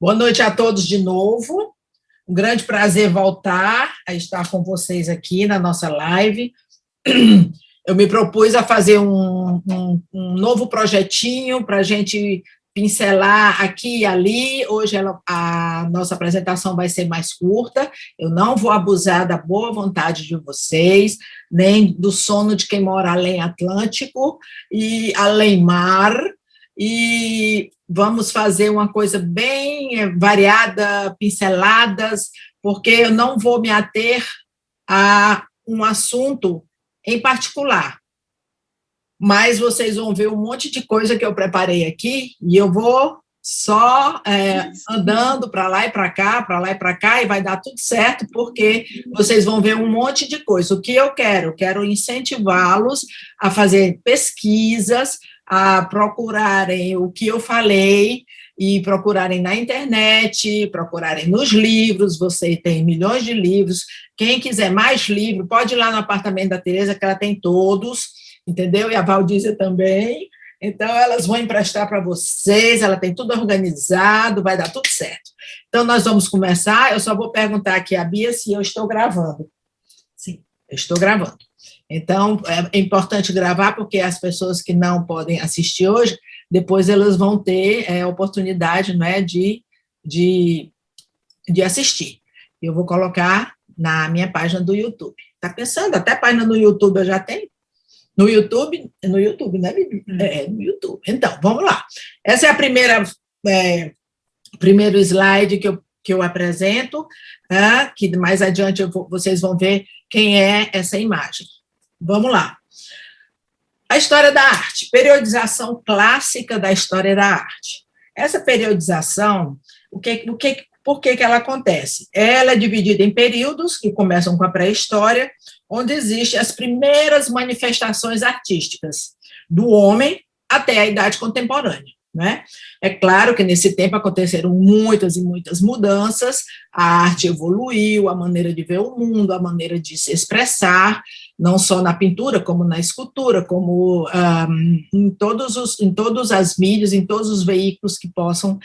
Boa noite a todos de novo. Um grande prazer voltar a estar com vocês aqui na nossa live. Eu me propus a fazer um novo projetinho para a gente pincelar aqui e ali. Hoje a nossa apresentação vai ser mais curta. Eu não vou abusar da boa vontade de vocês, nem do sono de quem mora além Atlântico e além mar. E vamos fazer uma coisa bem variada, pinceladas, porque eu não vou me ater a um assunto em particular. Mas vocês vão ver um monte de coisa que eu preparei aqui, e eu vou só andando para lá e para cá, e vai dar tudo certo, porque vocês vão ver um monte de coisa. O que eu quero incentivá-los a fazer pesquisas, a procurarem o que eu falei, e procurarem na internet, procurarem nos livros. Você tem milhões de livros. Quem quiser mais livro, pode ir lá no apartamento da Tereza, que ela tem todos, entendeu? E a Valdízia também. Então, elas vão emprestar para vocês, ela tem tudo organizado, vai dar tudo certo. Então, nós vamos começar. Eu só vou perguntar aqui à Bia se eu estou gravando. Sim, eu estou gravando. Então, é importante gravar, porque as pessoas que não podem assistir hoje, depois elas vão ter a oportunidade, né, de assistir. Eu vou colocar na minha página do YouTube. Está pensando? Até página no YouTube eu já tenho? No YouTube, né, Bibi? No YouTube. Então, vamos lá. Essa é a primeiro slide que eu apresento, que mais adiante vocês vão ver quem é essa imagem. Vamos lá. A história da arte, periodização clássica da história da arte. Essa periodização, por que ela acontece? Ela é dividida em períodos, que começam com a pré-história, onde existem as primeiras manifestações artísticas do homem até a idade contemporânea. Né? É claro que nesse tempo aconteceram muitas e muitas mudanças, a arte evoluiu, a maneira de ver o mundo, a maneira de se expressar, não só na pintura, como na escultura, como em todas as mídias, em todos os veículos que possam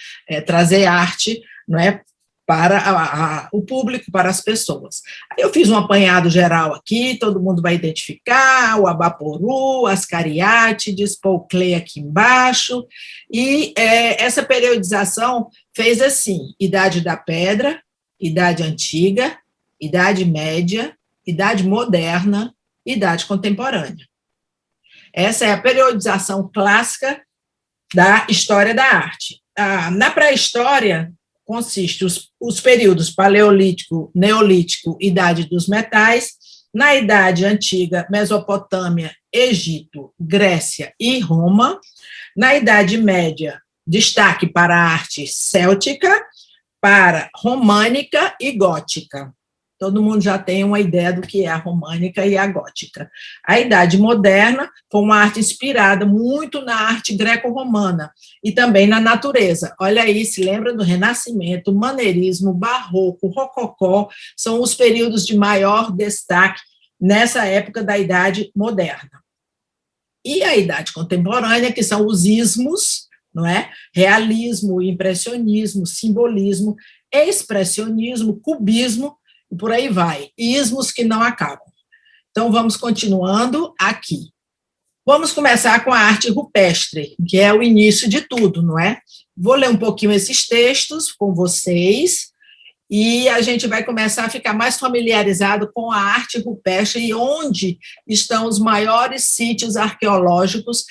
trazer arte, não é, para o público, para as pessoas. Aí eu fiz um apanhado geral aqui, todo mundo vai identificar o Abaporu, as Cariátides, Paul Klee aqui embaixo, e essa periodização fez assim: Idade da Pedra, Idade Antiga, Idade Média, Idade Moderna, Idade Contemporânea. Essa é a periodização clássica da história da arte. Na pré-história, consiste os períodos paleolítico, neolítico, idade dos metais. Na Idade Antiga, Mesopotâmia, Egito, Grécia e Roma. Na Idade Média, destaque para a arte céltica, para românica e gótica. Todo mundo já tem uma ideia do que é a românica e a gótica. A Idade Moderna foi uma arte inspirada muito na arte greco-romana e também na natureza. Olha aí, se lembra do Renascimento, maneirismo, barroco, rococó, são os períodos de maior destaque nessa época da Idade Moderna. E a Idade Contemporânea, que são os ismos, não é? Realismo, impressionismo, simbolismo, expressionismo, cubismo, e por aí vai, ismos que não acabam. Então, vamos continuando aqui. Vamos começar com a arte rupestre, que é o início de tudo, não é? Vou ler um pouquinho esses textos com vocês, e a gente vai começar a ficar mais familiarizado com a arte rupestre e onde estão os maiores sítios arqueológicos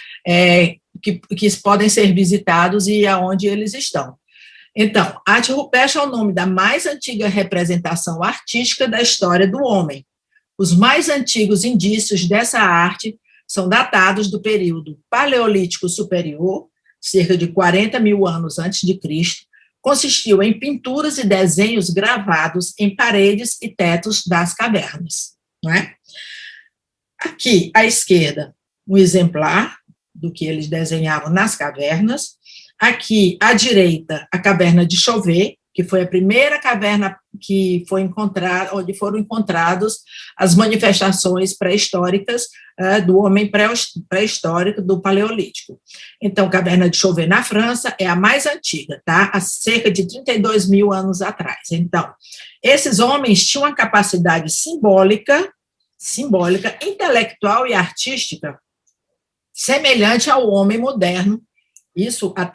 que podem ser visitados e aonde eles estão. Então, a arte rupestre é o nome da mais antiga representação artística da história do homem. Os mais antigos indícios dessa arte são datados do período Paleolítico Superior, cerca de 40 mil anos antes de Cristo, consistiu em pinturas e desenhos gravados em paredes e tetos das cavernas. Não é? Aqui, à esquerda, um exemplar do que eles desenhavam nas cavernas. Aqui, à direita, a caverna de Chauvet, que foi a primeira caverna que foi encontrado, onde foram encontrados as manifestações pré-históricas do homem pré-histórico do Paleolítico. Então, Caverna de Chauvet, na França, é a mais antiga, tá? Há cerca de 32 mil anos atrás. Então, esses homens tinham uma capacidade simbólica, intelectual e artística semelhante ao homem moderno, isso há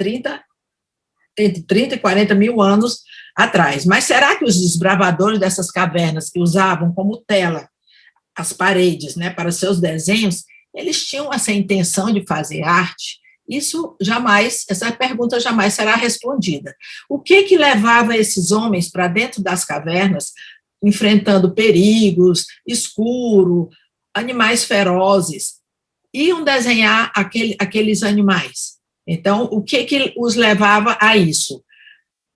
entre 30 e 40 mil anos atrás. Mas será que os desbravadores dessas cavernas, que usavam como tela as paredes, né, para seus desenhos, eles tinham essa intenção de fazer arte? Essa pergunta jamais será respondida. O que levava esses homens para dentro das cavernas, enfrentando perigos, escuro, animais ferozes, iam desenhar aqueles animais? Então, o que os levava a isso?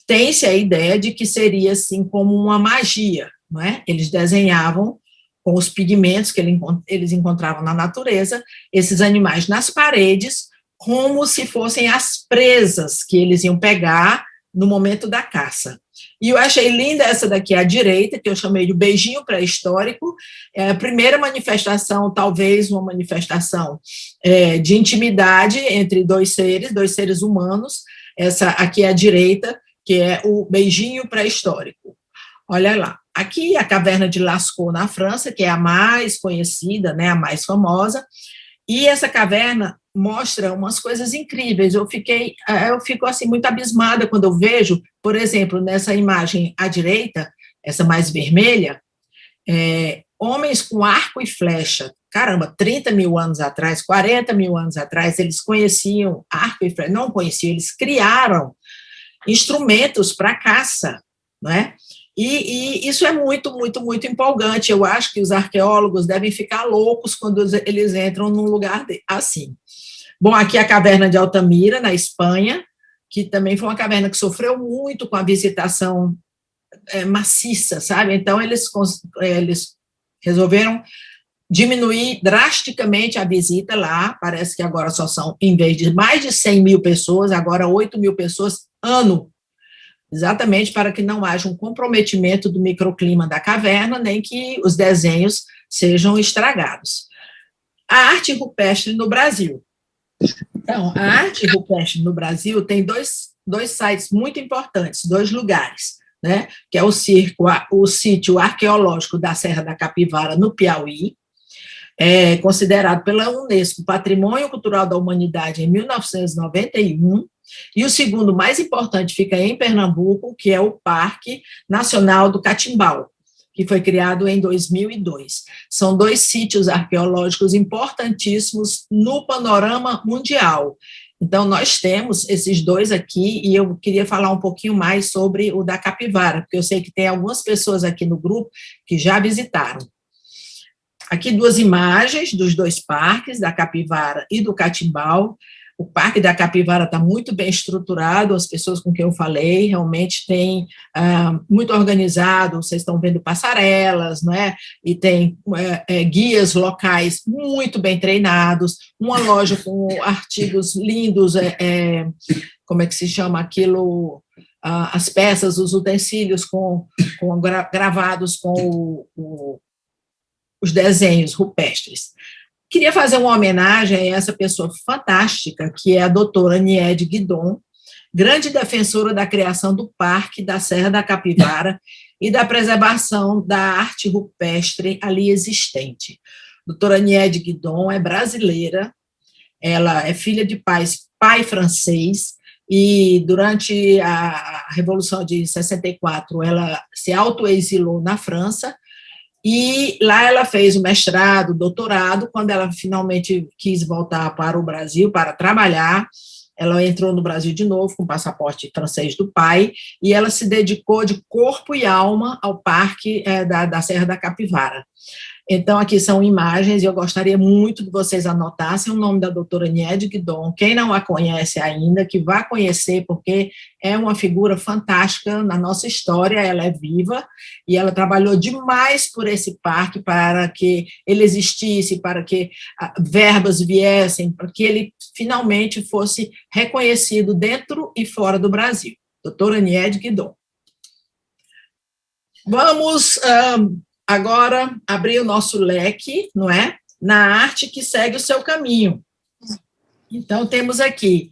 Tem-se a ideia de que seria assim como uma magia, não é? Eles desenhavam com os pigmentos que eles encontravam na natureza, esses animais nas paredes, como se fossem as presas que eles iam pegar no momento da caça. E eu achei linda essa daqui à direita, que eu chamei de beijinho pré-histórico, é a primeira manifestação, talvez uma manifestação de intimidade entre dois seres humanos, essa aqui à direita, que é o beijinho pré-histórico. Olha lá, aqui a caverna de Lascaux, na França, que é a mais conhecida, né, a mais famosa, e essa caverna mostra umas coisas incríveis. Eu fico assim muito abismada quando eu vejo, por exemplo, nessa imagem à direita, essa mais vermelha, homens com arco e flecha. Caramba, 30 mil anos atrás, 40 mil anos atrás, eles conheciam arco e flecha. Não conheciam, eles criaram instrumentos para caça, não é? E isso é muito, muito, muito empolgante. Eu acho que os arqueólogos devem ficar loucos quando eles entram num lugar assim. Bom, aqui a caverna de Altamira, na Espanha, que também foi uma caverna que sofreu muito com a visitação maciça, sabe? Então, eles resolveram diminuir drasticamente a visita lá. Parece que agora só são, em vez de mais de 100 mil pessoas, agora 8 mil pessoas ano, exatamente para que não haja um comprometimento do microclima da caverna, nem que os desenhos sejam estragados. A arte rupestre no Brasil. Então, a arte rupestre no Brasil tem dois sites muito importantes, 2 lugares, né? Que é o sítio arqueológico da Serra da Capivara, no Piauí, considerado pela Unesco Patrimônio Cultural da Humanidade em 1991, e o segundo mais importante fica em Pernambuco, que é o Parque Nacional do Catimbau, que foi criado em 2002. São 2 sítios arqueológicos importantíssimos no panorama mundial. Então, nós temos esses 2 aqui, e eu queria falar um pouquinho mais sobre o da Capivara, porque eu sei que tem algumas pessoas aqui no grupo que já visitaram. Aqui 2 imagens dos 2 parques, da Capivara e do Catimbau. O Parque da Capivara está muito bem estruturado, as pessoas com quem eu falei realmente têm muito organizado, vocês estão vendo passarelas, não é? E tem guias locais muito bem treinados, uma loja com artigos lindos, como é que se chama aquilo? As peças, os utensílios gravados com os desenhos rupestres. Queria fazer uma homenagem a essa pessoa fantástica, que é a doutora Niede Guidon, grande defensora da criação do Parque da Serra da Capivara e da preservação da arte rupestre ali existente. Doutora Niede Guidon é brasileira, ela é filha de pai francês, e durante a Revolução de 64, ela se autoexilou na França, e lá ela fez o mestrado, doutorado. Quando ela finalmente quis voltar para o Brasil para trabalhar, ela entrou no Brasil de novo com o passaporte francês do pai, e ela se dedicou de corpo e alma ao Parque da Serra da Capivara. Então, aqui são imagens, e eu gostaria muito que vocês anotassem o nome da doutora Niede Guidon. Quem não a conhece ainda, que vá conhecer, porque é uma figura fantástica na nossa história, ela é viva, e ela trabalhou demais por esse parque, para que ele existisse, para que verbas viessem, para que ele finalmente fosse reconhecido dentro e fora do Brasil. Doutora Niede Guidon. Vamos agora abrir o nosso leque, não é? Na arte que segue o seu caminho. Então, temos aqui,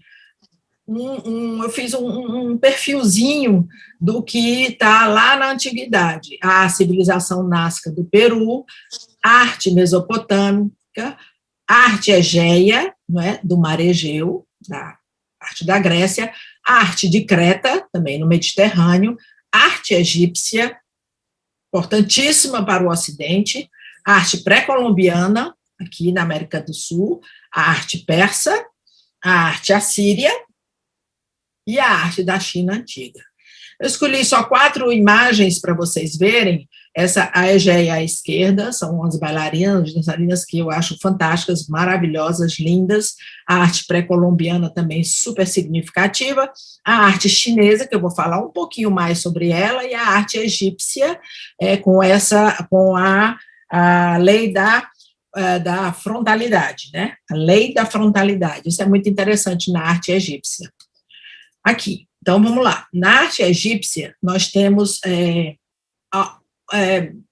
eu fiz um perfilzinho do que está lá na antiguidade. A civilização nazca do Peru, arte mesopotâmica, arte egéia, não é? Do mar Egeu, da arte da Grécia, arte de Creta, também no Mediterrâneo, arte egípcia, importantíssima para o Ocidente, a arte pré-colombiana, aqui na América do Sul, a arte persa, a arte assíria e a arte da China antiga. Eu escolhi só 4 imagens para vocês verem. Essa, a Egeia à esquerda, são as bailarinas, dançarinas que eu acho fantásticas, maravilhosas, lindas. A arte pré-colombiana também super significativa. A arte chinesa, que eu vou falar um pouquinho mais sobre ela, e a arte egípcia, com a lei da frontalidade, né? A lei da frontalidade. Isso é muito interessante na arte egípcia. Aqui, então vamos lá. Na arte egípcia, nós temos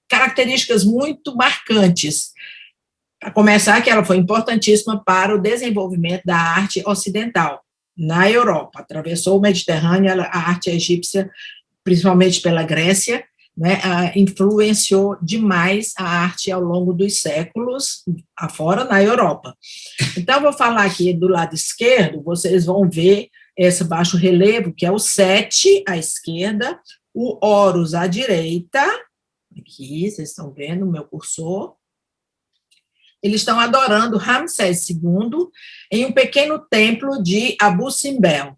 características muito marcantes. Para começar, que ela foi importantíssima para o desenvolvimento da arte ocidental na Europa. Atravessou o Mediterrâneo, a arte egípcia, principalmente pela Grécia, né, influenciou demais a arte ao longo dos séculos, afora na Europa. Então, vou falar aqui do lado esquerdo, vocês vão ver esse baixo relevo, que é o Sete à esquerda, o Horus à direita, aqui, vocês estão vendo o meu cursor. Eles estão adorando Ramsés II em um pequeno templo de Abu Simbel.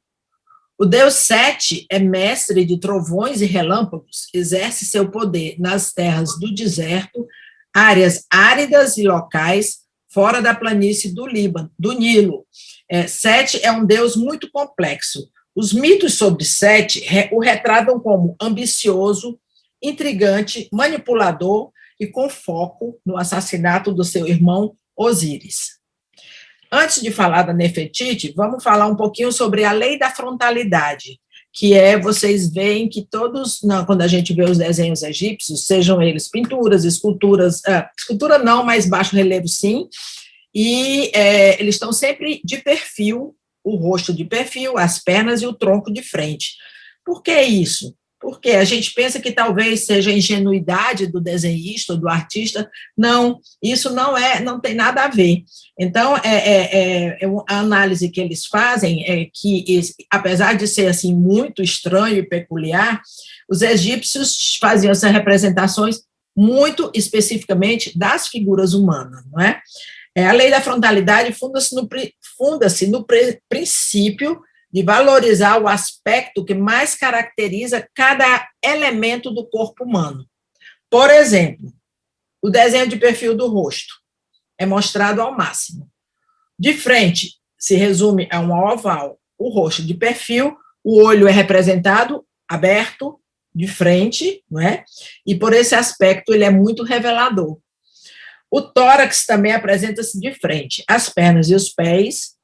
O deus Sete é mestre de trovões e relâmpagos, exerce seu poder nas terras do deserto, áreas áridas e locais, fora da planície do Líbano, do Nilo. Sete é um deus muito complexo. Os mitos sobre Sete o retratam como ambicioso, intrigante, manipulador e com foco no assassinato do seu irmão Osíris. Antes de falar da Nefertiti, vamos falar um pouquinho sobre a lei da frontalidade, que vocês veem que todos, quando a gente vê os desenhos egípcios, sejam eles pinturas, esculturas, escultura não, mas baixo relevo sim, e eles estão sempre de perfil, o rosto de perfil, as pernas e o tronco de frente. Por que isso? Porque a gente pensa que talvez seja a ingenuidade do desenhista ou do artista. Não, isso não tem nada a ver. Então, a análise que eles fazem é que, apesar de ser assim muito estranho e peculiar, os egípcios faziam essas representações muito especificamente das figuras humanas, não é? A lei da frontalidade funda-se no princípio de valorizar o aspecto que mais caracteriza cada elemento do corpo humano. Por exemplo, o desenho de perfil do rosto é mostrado ao máximo. De frente, se resume a um oval, o rosto de perfil, o olho é representado aberto, de frente, não é? E por esse aspecto ele é muito revelador. O tórax também apresenta-se de frente, as pernas e os pés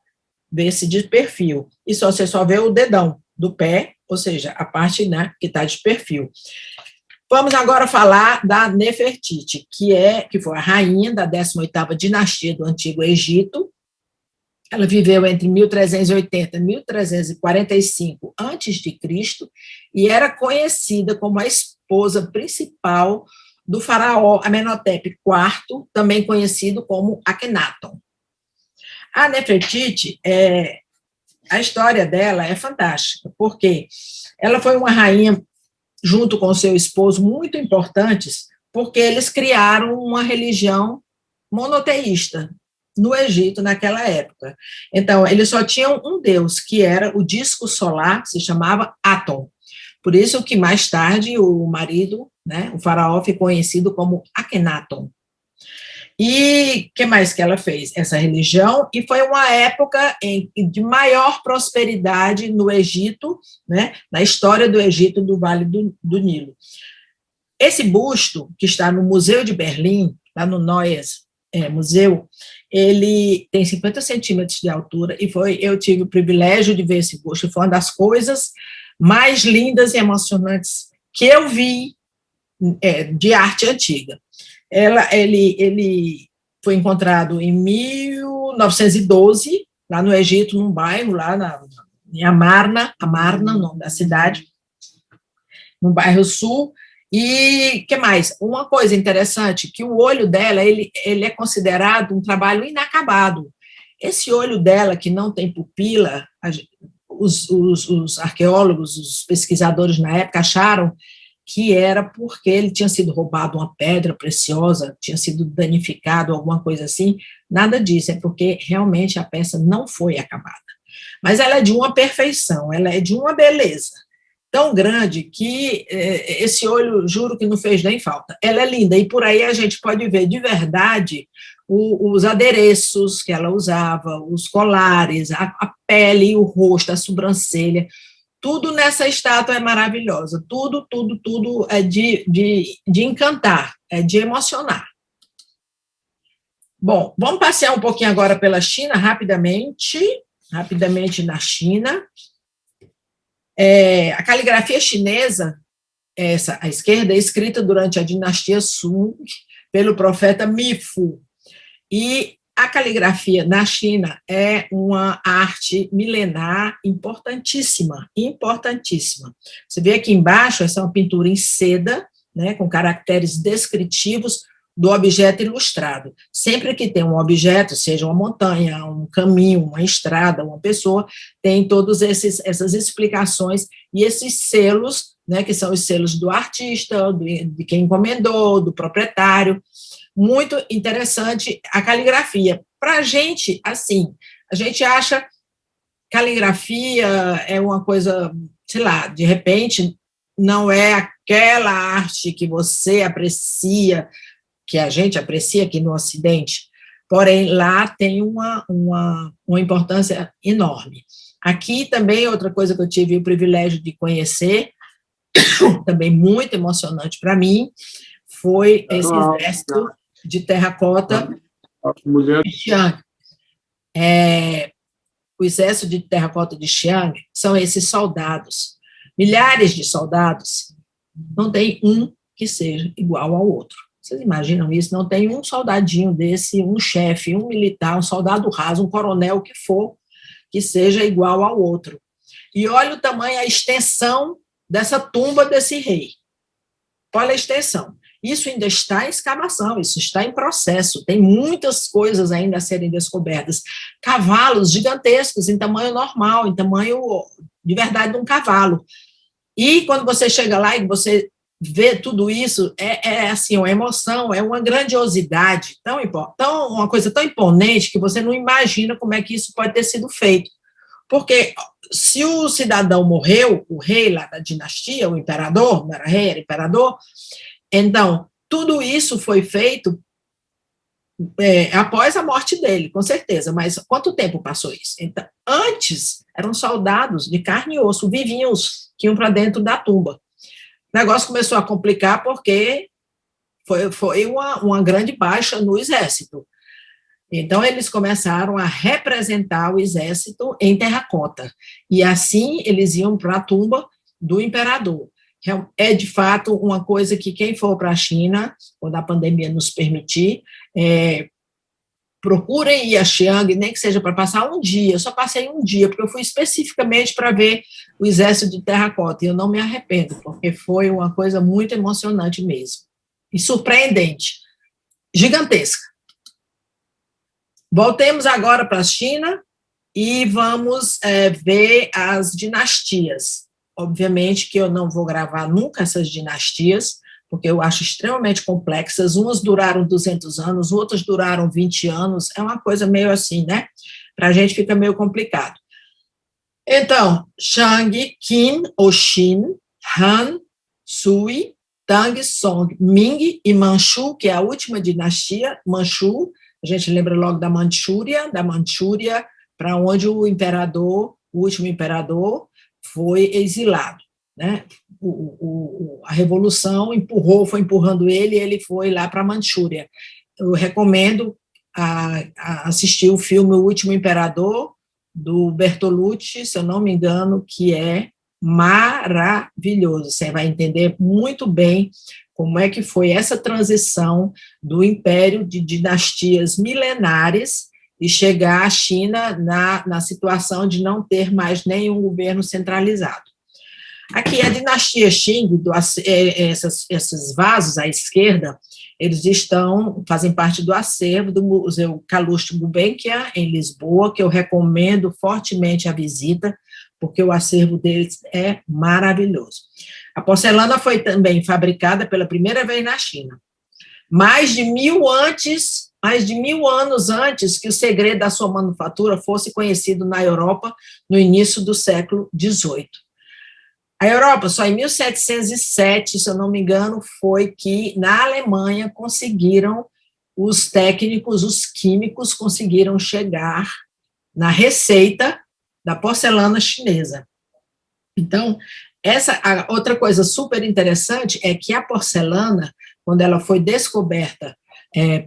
vê-se de perfil, e você só vê o dedão do pé, ou seja, a parte, né, que está de perfil. Vamos agora falar da Nefertiti, que foi a rainha da 18ª dinastia do Antigo Egito. Ela viveu entre 1380 e 1345 a.C., e era conhecida como a esposa principal do faraó Amenhotep IV, também conhecido como Akhenaton. A Nefertiti, a história dela é fantástica, porque ela foi uma rainha, junto com seu esposo, muito importantes, porque eles criaram uma religião monoteísta no Egito naquela época. Então, eles só tinham um deus, que era o disco solar, que se chamava Aton. Por isso que mais tarde o marido, né, o faraó, ficou conhecido como Akhenaton. E o que mais que ela fez? Essa religião, e foi uma época de maior prosperidade no Egito, né, na história do Egito, do Vale do Nilo. Esse busto, que está no Museu de Berlim, lá no Neues Museu, ele tem 50 centímetros de altura, e eu tive o privilégio de ver esse busto, foi uma das coisas mais lindas e emocionantes que eu vi de arte antiga. Ele foi encontrado em 1912, lá no Egito, num bairro, lá em Amarna, o nome da cidade, no bairro sul. E que mais? Uma coisa interessante, que o olho dela, ele é considerado um trabalho inacabado. Esse olho dela, que não tem pupila, os arqueólogos, os pesquisadores na época acharam que era porque ele tinha sido roubado uma pedra preciosa, tinha sido danificado, alguma coisa assim. Nada disso, é porque realmente a peça não foi acabada. Mas ela é de uma perfeição, ela é de uma beleza tão grande que esse olho, juro que não fez nem falta. Ela é linda, e por aí a gente pode ver de verdade os adereços que ela usava, os colares, a pele, o rosto, a sobrancelha, tudo nessa estátua é maravilhosa, tudo é de encantar, é de emocionar. Bom, vamos passear um pouquinho agora pela China, rapidamente na China. A caligrafia chinesa, essa à esquerda, é escrita durante a dinastia Sung pelo profeta Mifu. E a caligrafia na China é uma arte milenar importantíssima. Você vê aqui embaixo, essa é uma pintura em seda, né, com caracteres descritivos do objeto ilustrado. Sempre que tem um objeto, seja uma montanha, um caminho, uma estrada, uma pessoa, tem todas essas explicações e esses selos, né, que são os selos do artista, de quem encomendou, do proprietário. Muito interessante a caligrafia. Para a gente, assim, a gente acha caligrafia é uma coisa, sei lá, de repente, não é aquela arte que você aprecia, que a gente aprecia aqui no Ocidente, porém, lá tem uma importância enorme. Aqui também, outra coisa que eu tive o privilégio de conhecer, também muito emocionante para mim, foi esse exército de terracota de Xi'an. O exército de terracota de Xi'an são esses soldados, milhares de soldados, não tem um que seja igual ao outro. Vocês imaginam isso? Não tem um soldadinho desse, um chefe, um militar, um soldado raso, um coronel, o que for, que seja igual ao outro. E olha o tamanho, a extensão dessa tumba desse rei. Olha a extensão. Isso ainda está em escavação, isso está em processo, tem muitas coisas ainda a serem descobertas. Cavalos gigantescos, em tamanho normal, em tamanho de verdade de um cavalo. E quando você chega lá e você vê tudo isso, é assim, uma emoção, é uma grandiosidade, uma coisa tão imponente que você não imagina como é que isso pode ter sido feito. Porque se o cidadão morreu, o rei lá da dinastia, o imperador, não era rei, era imperador, então, tudo isso foi feito após a morte dele, com certeza, mas quanto tempo passou isso? Então, antes, eram soldados de carne e osso, vivinhos, que iam para dentro da tumba. O negócio começou a complicar porque foi uma grande baixa no exército. Então, eles começaram a representar o exército em terracota, e assim eles iam para a tumba do imperador. É, de fato, uma coisa que quem for para a China, quando a pandemia nos permitir, procurem ir a Xi'an, nem que seja para passar um dia. Eu só passei um dia, porque eu fui especificamente para ver o exército de terracota, e eu não me arrependo, porque foi uma coisa muito emocionante mesmo, e surpreendente, gigantesca. Voltemos agora para a China e vamos ver as dinastias. Obviamente que eu não vou gravar nunca essas dinastias, porque eu acho extremamente complexas. Umas duraram 200 anos, outras duraram 20 anos. É uma coisa meio assim, né? Para a gente fica meio complicado. Então, Shang, Qin ou Xin, Han, Sui, Tang, Song, Ming e Manchu, que é a última dinastia, Manchu. A gente lembra logo da Manchúria para onde o último imperador, foi exilado, né? A revolução foi empurrando ele foi lá para a Manchúria. Eu recomendo a assistir o filme O Último Imperador, do Bertolucci, se eu não me engano, que é maravilhoso. Você vai entender muito bem como é que foi essa transição do império de dinastias milenares e chegar à China na situação de não ter mais nenhum governo centralizado. Aqui, a dinastia Qing, esses vasos à esquerda, eles fazem parte do acervo do Museu Calouste Gulbenkian, em Lisboa, que eu recomendo fortemente a visita, porque o acervo deles é maravilhoso. A porcelana foi também fabricada pela primeira vez na China, mais de 1000 anos antes que o segredo da sua manufatura fosse conhecido na Europa no início do século XVIII. A Europa, só em 1707, se eu não me engano, foi que na Alemanha os técnicos, os químicos conseguiram chegar na receita da porcelana chinesa. Então, outra coisa super interessante é que a porcelana, quando ela foi descoberta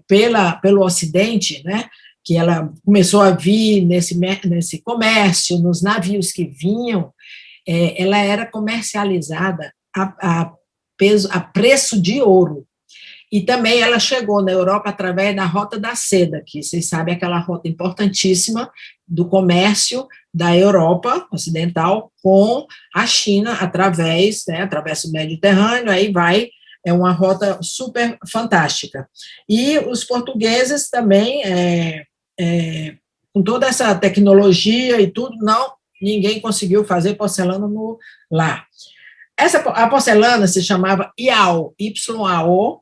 pelo Ocidente, né, que ela começou a vir nesse comércio, nos navios que vinham, ela era comercializada a preço de ouro. E também ela chegou na Europa através da Rota da Seda, que vocês sabem, aquela rota importantíssima do comércio da Europa Ocidental com a China, através do Mediterrâneo, aí é uma rota super fantástica. E os portugueses também, com toda essa tecnologia e tudo, ninguém conseguiu fazer porcelana lá. A porcelana se chamava Yao, Y-A-O,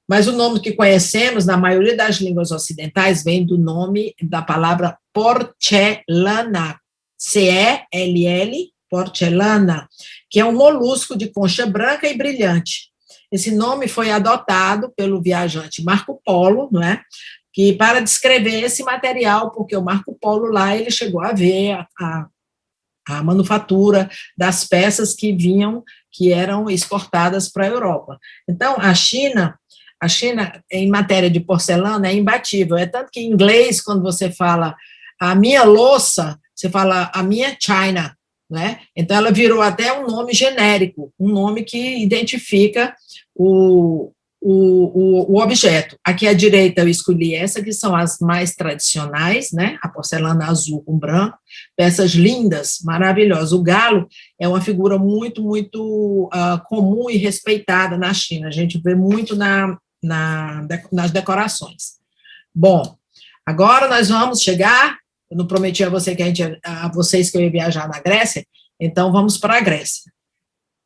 mas o nome que conhecemos, na maioria das línguas ocidentais, vem do nome da palavra porcelana, C-E-L-L, porcelana, que é um molusco de concha branca e brilhante. Esse nome foi adotado pelo viajante Marco Polo, não é? Que para descrever esse material, porque o Marco Polo lá, ele chegou a ver a manufatura das peças que eram exportadas para a Europa. Então, a China, em matéria de porcelana, é imbatível. É tanto que em inglês, quando você fala a minha louça, você fala a minha china, né? Então, ela virou até um nome genérico, um nome que identifica o objeto. Aqui à direita eu escolhi essa, que são as mais tradicionais, né? A porcelana azul com branco, peças lindas, maravilhosas. O galo é uma figura muito, muito comum e respeitada na China. A gente vê muito nas decorações. Bom, agora nós vamos chegar. Eu não prometi a vocês que eu ia viajar na Grécia, então vamos para a Grécia.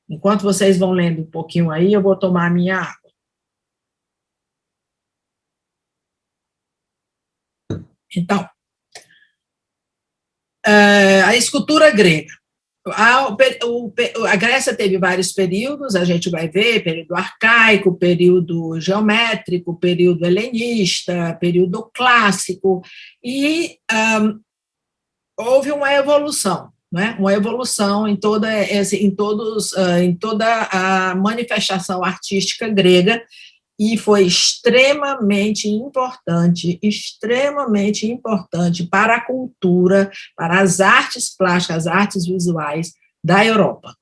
Enquanto vocês vão lendo um pouquinho aí, eu vou tomar a minha água. Então, a escultura grega. A Grécia teve vários períodos, a gente vai ver período arcaico, período geométrico, período helenista, período clássico, e houve uma evolução, né? Uma evolução em toda a manifestação artística grega, e foi extremamente importante para a cultura, para as artes plásticas, as artes visuais da Europa.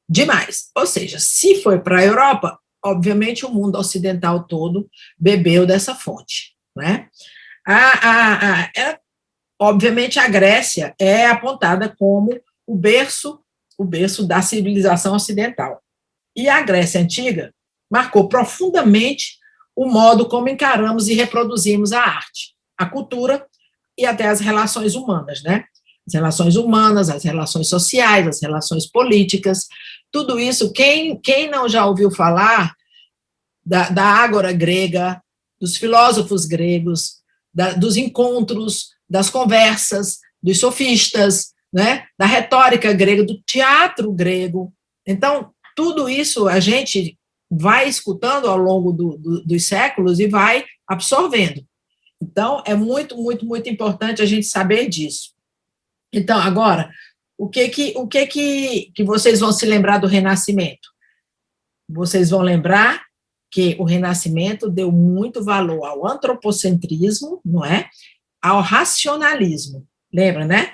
Demais. Ou seja, se foi para a Europa, obviamente o mundo ocidental todo bebeu dessa fonte, né? Obviamente a Grécia é apontada como o berço da civilização ocidental. E a Grécia Antiga marcou profundamente o modo como encaramos e reproduzimos a arte, a cultura e até as relações humanas, né? As relações humanas, as relações sociais, as relações políticas, tudo isso, quem não já ouviu falar da ágora grega, dos filósofos gregos, dos encontros, das conversas, dos sofistas, né? Da retórica grega, do teatro grego. Então, tudo isso a gente vai escutando ao longo dos séculos e vai absorvendo. Então, é muito, muito, muito importante a gente saber disso. Então, agora, o que vocês vão se lembrar do Renascimento? Vocês vão lembrar que o Renascimento deu muito valor ao antropocentrismo, não é? Ao racionalismo. Lembra, né?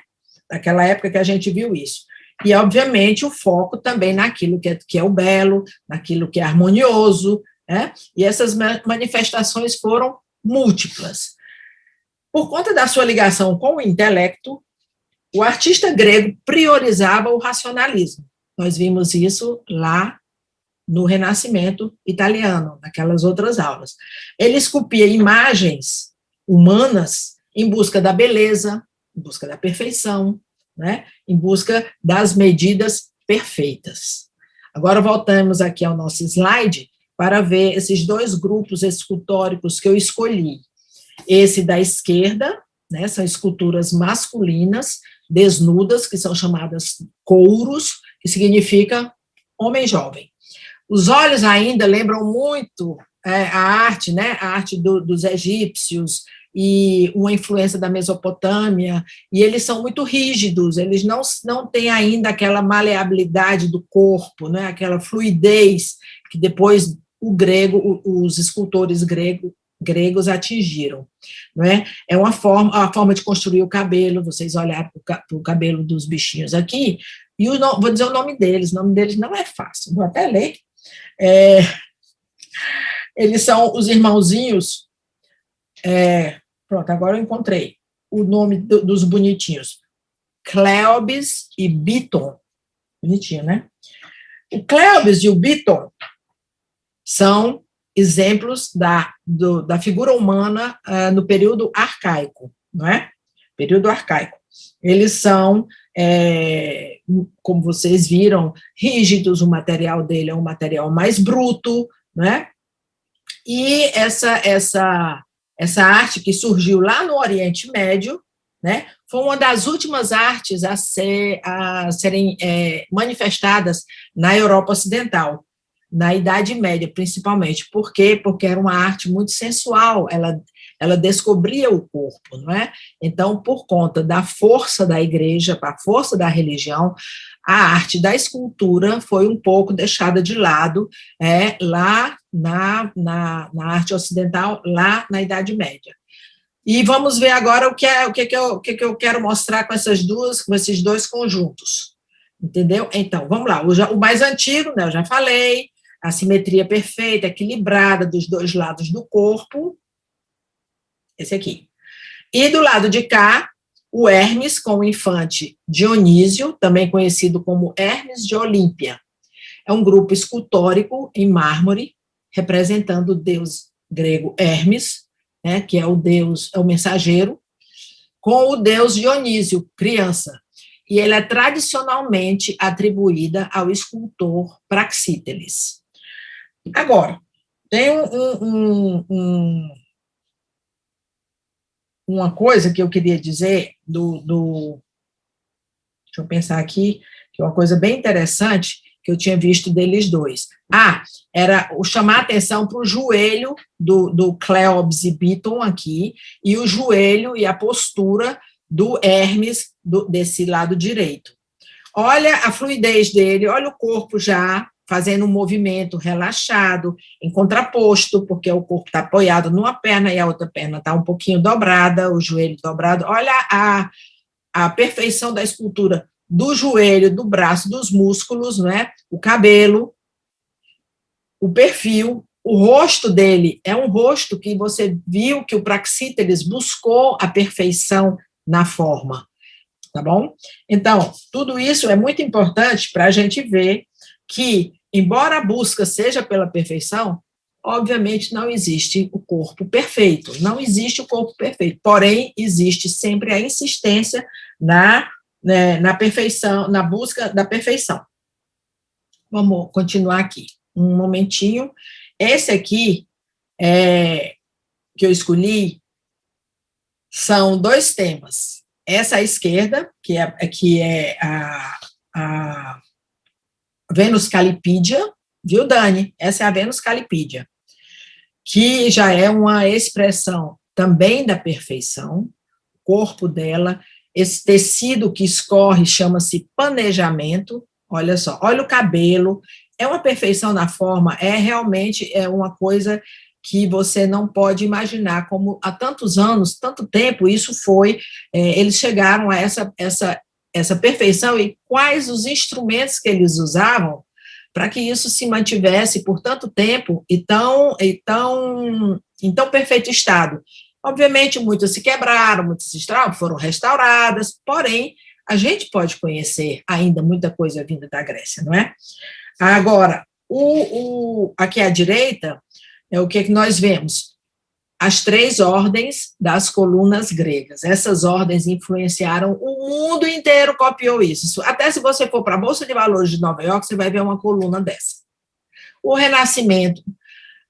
Daquela época que a gente viu isso. E, obviamente, o foco também naquilo que é o belo, naquilo que é harmonioso, né? E essas manifestações foram múltiplas. Por conta da sua ligação com o intelecto, o artista grego priorizava o racionalismo. Nós vimos isso lá no Renascimento italiano, naquelas outras aulas. Ele esculpia imagens humanas em busca da beleza, em busca da perfeição, né? Em busca das medidas perfeitas. Agora voltamos aqui ao nosso slide para ver esses dois grupos escultóricos que eu escolhi. Esse da esquerda, né, são esculturas masculinas, desnudas, que são chamadas couros, que significa homem jovem. Os olhos ainda lembram muito a arte, né, a arte dos egípcios, e uma influência da Mesopotâmia, e eles são muito rígidos, eles não têm ainda aquela maleabilidade do corpo, né, aquela fluidez que depois os escultores gregos atingiram, não é? É a forma de construir o cabelo. Vocês olharem para o cabelo dos bichinhos aqui, e vou dizer o nome deles não é fácil, vou até ler. Eles são os irmãozinhos, pronto, agora eu encontrei o nome dos bonitinhos, Cleobis e Biton, bonitinho, né? O Cleobis e o Biton são exemplos da figura humana no período arcaico, não é? Período arcaico. Eles são, como vocês viram, rígidos, o material dele é um material mais bruto, não é? E essa arte que surgiu lá no Oriente Médio, né, foi uma das últimas artes a serem manifestadas na Europa Ocidental, na Idade Média, principalmente. Por quê? Porque era uma arte muito sensual, ela descobria o corpo, não é? Então, por conta da força da igreja, a força da religião, a arte da escultura foi um pouco deixada de lado lá na arte ocidental, lá na Idade Média. E vamos ver agora o que eu quero mostrar com esses dois conjuntos, entendeu? Então, vamos lá, o mais antigo, né, eu já falei, a simetria perfeita, equilibrada dos dois lados do corpo, esse aqui. E do lado de cá, o Hermes com o infante Dionísio, também conhecido como Hermes de Olímpia. É um grupo escultórico em mármore, representando o deus grego Hermes, né, que é o mensageiro, com o deus Dionísio, criança. E ele é tradicionalmente atribuída ao escultor Praxíteles. Agora, tem uma coisa que eu queria dizer deixa eu pensar aqui, que é uma coisa bem interessante que eu tinha visto deles dois. Era chamar a atenção para o joelho do Cleobis e Biton aqui, e o joelho e a postura do Hermes desse lado direito. Olha a fluidez dele, olha o corpo já fazendo um movimento relaxado, em contraposto, porque o corpo está apoiado numa perna e a outra perna está um pouquinho dobrada, o joelho dobrado. Olha a perfeição da escultura do joelho, do braço, dos músculos, não é? O cabelo, o perfil, o rosto dele é um rosto que você viu que o Praxíteles buscou a perfeição na forma, tá bom? Então, tudo isso é muito importante para a gente ver que, embora a busca seja pela perfeição, obviamente não existe o corpo perfeito, não existe o corpo perfeito, porém, existe sempre a insistência na perfeição, na busca da perfeição. Vamos continuar aqui, um momentinho. Esse aqui, que eu escolhi, são dois temas. Essa à esquerda, que é a Vênus Calipídia, viu, Dani? Essa é a Vênus Calipídia, que já é uma expressão também da perfeição, o corpo dela, esse tecido que escorre chama-se panejamento, olha só, olha o cabelo, é uma perfeição na forma, realmente uma coisa que você não pode imaginar, como há tantos anos, tanto tempo, isso foi, eles chegaram a essa essa perfeição e quais os instrumentos que eles usavam para que isso se mantivesse por tanto tempo em tão perfeito estado. Obviamente, muitas se quebraram, muitas se estragaram, foram restauradas, porém, a gente pode conhecer ainda muita coisa vinda da Grécia, não é? Agora, aqui à direita, é o que nós vemos? As 3 ordens das colunas gregas. Essas ordens influenciaram o mundo inteiro, copiou isso. Até se você for para a Bolsa de Valores de Nova York, você vai ver uma coluna dessa. O Renascimento,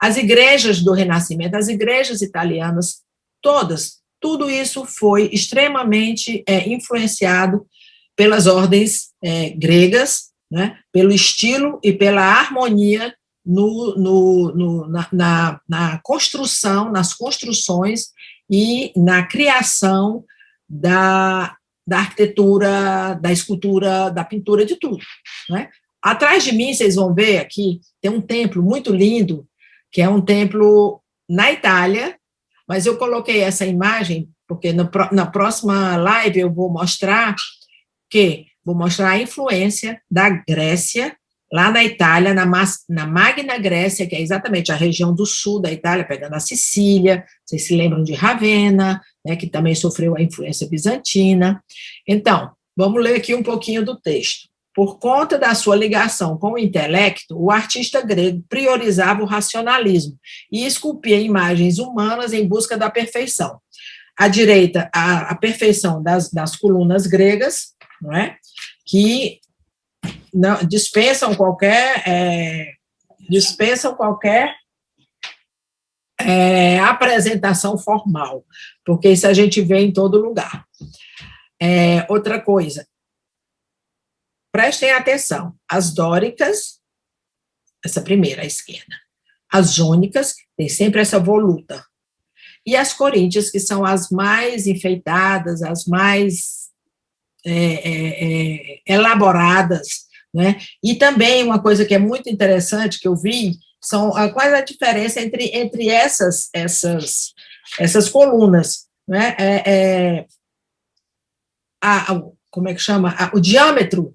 as igrejas do Renascimento, as igrejas italianas, todas, tudo isso foi extremamente influenciado pelas ordens gregas, né, pelo estilo e pela harmonia na construção, nas construções e na criação da arquitetura, da escultura, da pintura, de tudo, né? Atrás de mim, vocês vão ver aqui, tem um templo muito lindo, que é um templo na Itália, mas eu coloquei essa imagem, porque na próxima live eu vou mostrar a influência da Grécia, lá na Itália, na Magna Grécia, que é exatamente a região do sul da Itália, pegando a Sicília, vocês se lembram de Ravenna, né, que também sofreu a influência bizantina. Então, vamos ler aqui um pouquinho do texto. Por conta da sua ligação com o intelecto, o artista grego priorizava o racionalismo e esculpia imagens humanas em busca da perfeição. À direita, a perfeição das colunas gregas, não é? Que não, dispensam qualquer apresentação formal, porque isso a gente vê em todo lugar. Outra coisa, prestem atenção, as dóricas, essa primeira à esquerda, as jônicas, tem sempre essa voluta, e as coríntias, que são as mais enfeitadas, as mais elaboradas, né? E também uma coisa que é muito interessante que eu vi, qual é a diferença entre essas colunas, né? Como é que chama? O diâmetro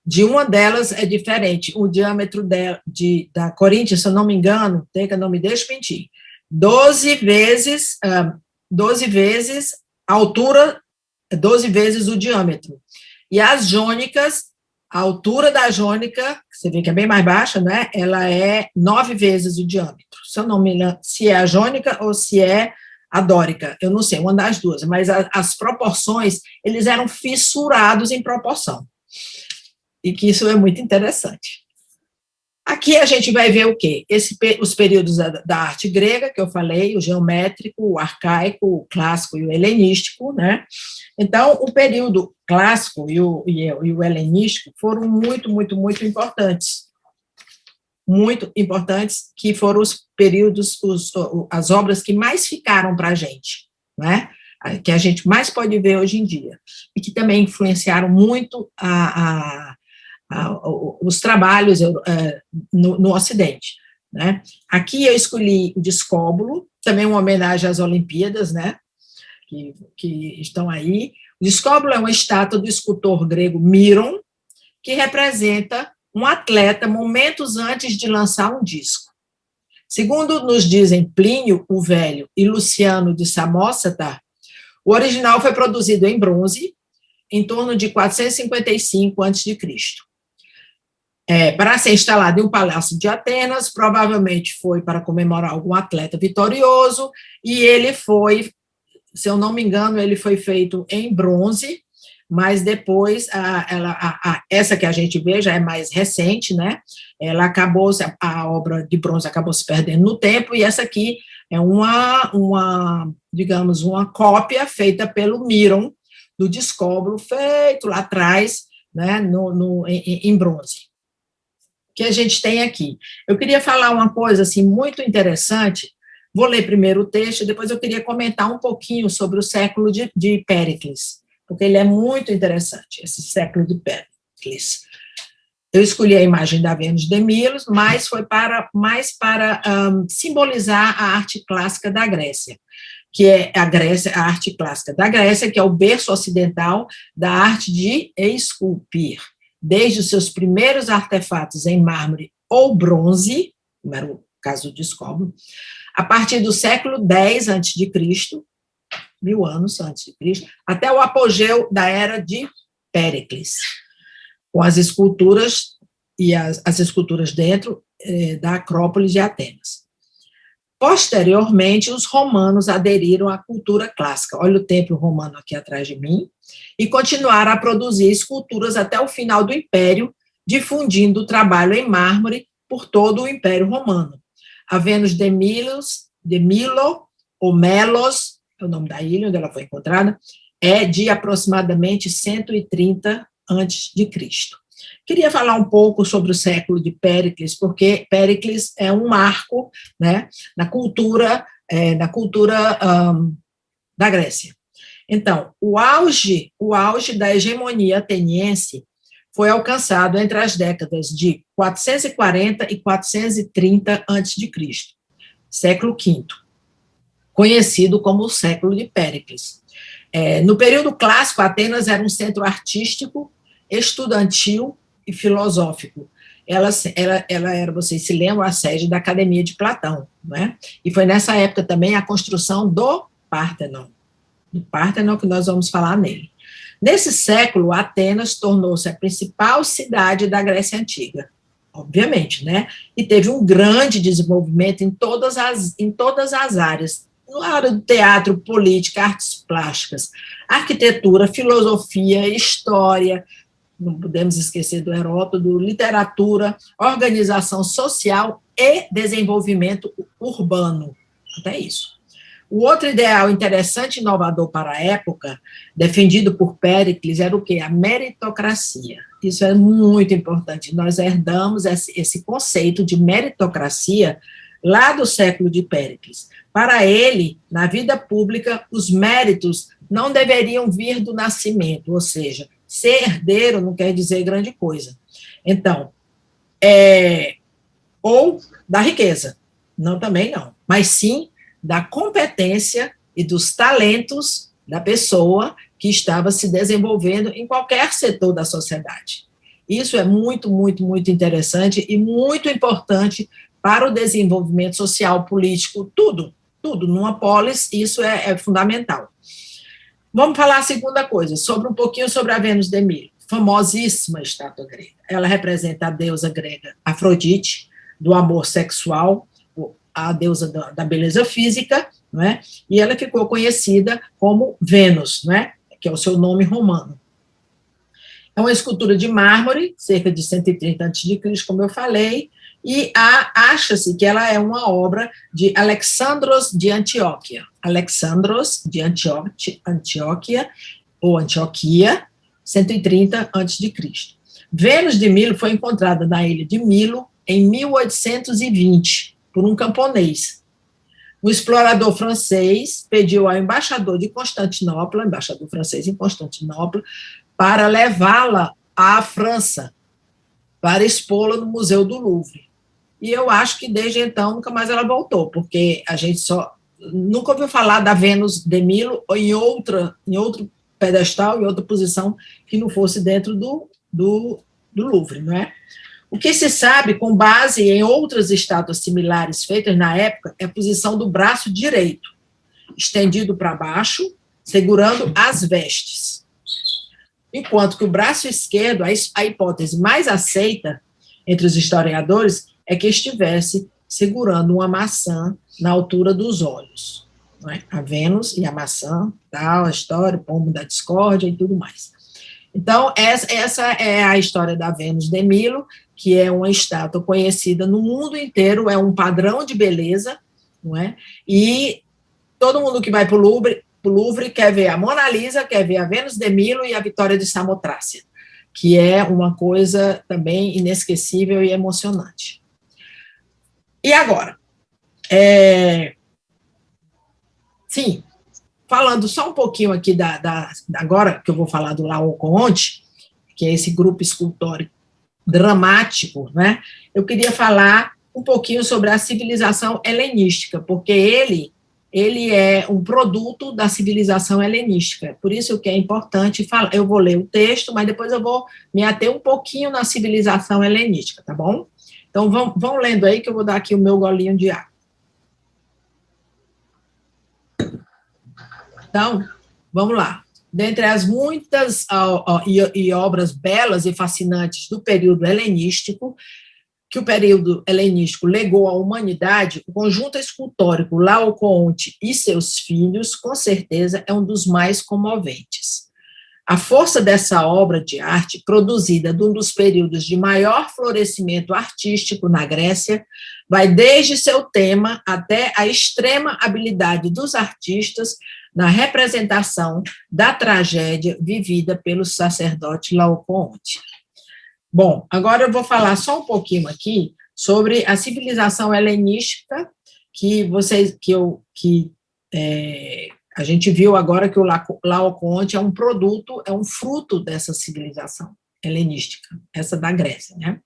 de uma delas é diferente. O diâmetro da Corinthians, se eu não me engano, não me deixe mentir, 12 vezes a altura, 12 vezes o diâmetro. E as jônicas, a altura da jônica, você vê que é bem mais baixa, né? Ela é 9 vezes o diâmetro. Se eu não me lembro se é a jônica ou se é a dórica, eu não sei, uma das duas, mas as proporções, eles eram fissurados em proporção. E que isso é muito interessante. Aqui a gente vai ver o quê? Os períodos da arte grega, que eu falei, o geométrico, o arcaico, o clássico e o helenístico, né? Então, o período clássico e o helenístico foram muito, muito, muito importantes. Muito importantes, que foram os períodos, as obras que mais ficaram para a gente, né? Que a gente mais pode ver hoje em dia, e que também influenciaram muito os trabalhos no Ocidente, né? Aqui eu escolhi o Discóbulo, também uma homenagem às Olimpíadas, né? Que estão aí. O Discóbulo é uma estátua do escultor grego Miron, que representa um atleta momentos antes de lançar um disco. Segundo nos dizem Plínio o Velho e Luciano de Samosata, o original foi produzido em bronze, em torno de 455 a.C., para ser instalado em um palácio de Atenas, provavelmente foi para comemorar algum atleta vitorioso, e ele foi, se eu não me engano, ele foi feito em bronze, mas depois, essa que a gente vê já é mais recente, né? Ela acabou, a obra de bronze acabou se perdendo no tempo, e essa aqui é digamos, uma cópia feita pelo Miron, do Discóbulo, feito lá atrás, né, em bronze. Que a gente tem aqui. Eu queria falar uma coisa assim muito interessante. Vou ler primeiro o texto, depois eu queria comentar um pouquinho sobre o século de Péricles, porque ele é muito interessante, esse século de Péricles. Eu escolhi a imagem da Vênus de Milos, mas foi mais para simbolizar a arte clássica da Grécia. que é a Grécia, a arte clássica da Grécia, que é o berço ocidental da arte de esculpir, desde os seus primeiros artefatos em mármore ou bronze, como era o caso de Escóbio, a partir do século X a.C., 1000 anos antes de Cristo, até o apogeu da era de Péricles, com as esculturas e as esculturas dentro da Acrópole de Atenas. Posteriormente, os romanos aderiram à cultura clássica. Olha o templo romano aqui atrás de mim, e continuaram a produzir esculturas até o final do Império, difundindo o trabalho em mármore por todo o Império Romano. A Vênus de Milo, ou Melos, é o nome da ilha onde ela foi encontrada, é de aproximadamente 130 a.C. Queria falar um pouco sobre o século de Péricles, porque Péricles é um marco, né, na cultura da Grécia. Então, o auge da hegemonia ateniense foi alcançado entre as décadas de 440 e 430 a.C., século V, conhecido como o século de Péricles. No período clássico, Atenas era um centro artístico, estudantil e filosófico. Ela era, vocês se lembram, a sede da Academia de Platão, não é? E foi nessa época também a construção do Pártenon que nós vamos falar nele. Nesse século, Atenas tornou-se a principal cidade da Grécia Antiga, obviamente, né? E teve um grande desenvolvimento em todas as áreas, na área do teatro, política, artes plásticas, arquitetura, filosofia, história, não podemos esquecer do Heródoto, literatura, organização social e desenvolvimento urbano, até isso. O outro ideal interessante e inovador para a época, defendido por Péricles, era o quê? A meritocracia. Isso é muito importante. Nós herdamos esse conceito de meritocracia lá do século de Péricles. Para ele, na vida pública, os méritos não deveriam vir do nascimento, ou seja, ser herdeiro não quer dizer grande coisa. Então, ou da riqueza, também não, mas sim da competência e dos talentos da pessoa que estava se desenvolvendo em qualquer setor da sociedade. Isso é muito, muito, muito interessante e muito importante para o desenvolvimento social, político, tudo, numa polis, isso é fundamental. Vamos falar a segunda coisa, um pouquinho sobre a Vênus de Milo, famosíssima estátua grega. Ela representa a deusa grega Afrodite, do amor sexual, a deusa da beleza física, não é? E ela ficou conhecida como Vênus, não é? Que é o seu nome romano. É uma escultura de mármore, cerca de 130 a.C., como eu falei, e acha-se que ela é uma obra de Alexandros de Antioquia. Alexandros de Antioquia, ou Antioquia, 130 a.C. Vênus de Milo foi encontrada na ilha de Milo em 1820, por um camponês. O explorador francês pediu ao embaixador de Constantinopla, embaixador francês em Constantinopla, para levá-la à França, para expô-la no Museu do Louvre. E eu acho que desde então nunca mais ela voltou, porque a gente nunca ouviu falar da Vênus de Milo ou em outro pedestal, em outra posição que não fosse dentro do Louvre, não é? O que se sabe, com base em outras estátuas similares feitas na época, é a posição do braço direito, estendido para baixo, segurando as vestes. Enquanto que o braço esquerdo, a hipótese mais aceita entre os historiadores, é que estivesse segurando uma maçã na altura dos olhos. Não é? A Vênus e a maçã, tal, a história, o pombo da discórdia e tudo mais. Então, essa é a história da Vênus de Milo, que é uma estátua conhecida no mundo inteiro, é um padrão de beleza, não é? E todo mundo que vai para o Louvre quer ver a Mona Lisa, quer ver a Vênus de Milo e a Vitória de Samotrácia, que é uma coisa também inesquecível e emocionante. E agora? Sim, falando só um pouquinho aqui agora, que eu vou falar do Laocoonte, que é esse grupo escultórico dramático, né? Eu queria falar um pouquinho sobre a civilização helenística, porque ele ele é um produto da civilização helenística. Por isso que é importante falar. Eu vou ler o texto, mas depois eu vou me ater um pouquinho na civilização helenística, tá bom? Então, vão lendo aí, que eu vou dar aqui o meu golinho de água. Então, vamos lá. Dentre as muitas obras belas e fascinantes do período helenístico, que o período helenístico legou à humanidade, o conjunto escultórico Laocoonte e seus filhos, com certeza, é um dos mais comoventes. A força dessa obra de arte, produzida num dos períodos de maior florescimento artístico na Grécia, vai desde seu tema até a extrema habilidade dos artistas na representação da tragédia vivida pelo sacerdote Laocoonte. Bom, agora eu vou falar só um pouquinho aqui sobre a civilização helenística a gente viu agora que o Laocoonte é um produto, é um fruto dessa civilização helenística, essa da Grécia, né?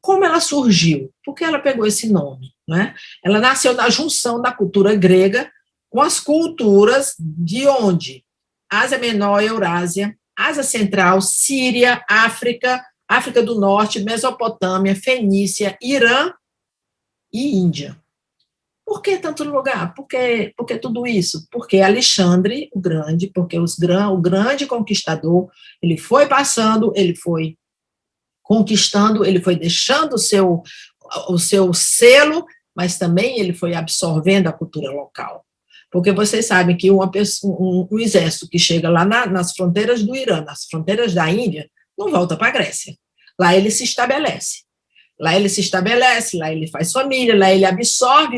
Como ela surgiu? Por que ela pegou esse nome? Né? Ela nasceu na junção da cultura grega com as culturas de onde? Ásia Menor, Eurásia, Ásia Central, Síria, África, África do Norte, Mesopotâmia, Fenícia, Irã e Índia. Por que tanto lugar? Por que tudo isso? Porque Alexandre o Grande, porque o grande conquistador, ele foi passando, ele foi conquistando, ele foi deixando o seu selo, mas também ele foi absorvendo a cultura local. Porque vocês sabem que um exército que chega lá nas fronteiras do Irã, nas fronteiras da Índia, não volta para a Grécia. Lá ele se estabelece. Lá ele faz família, lá ele absorve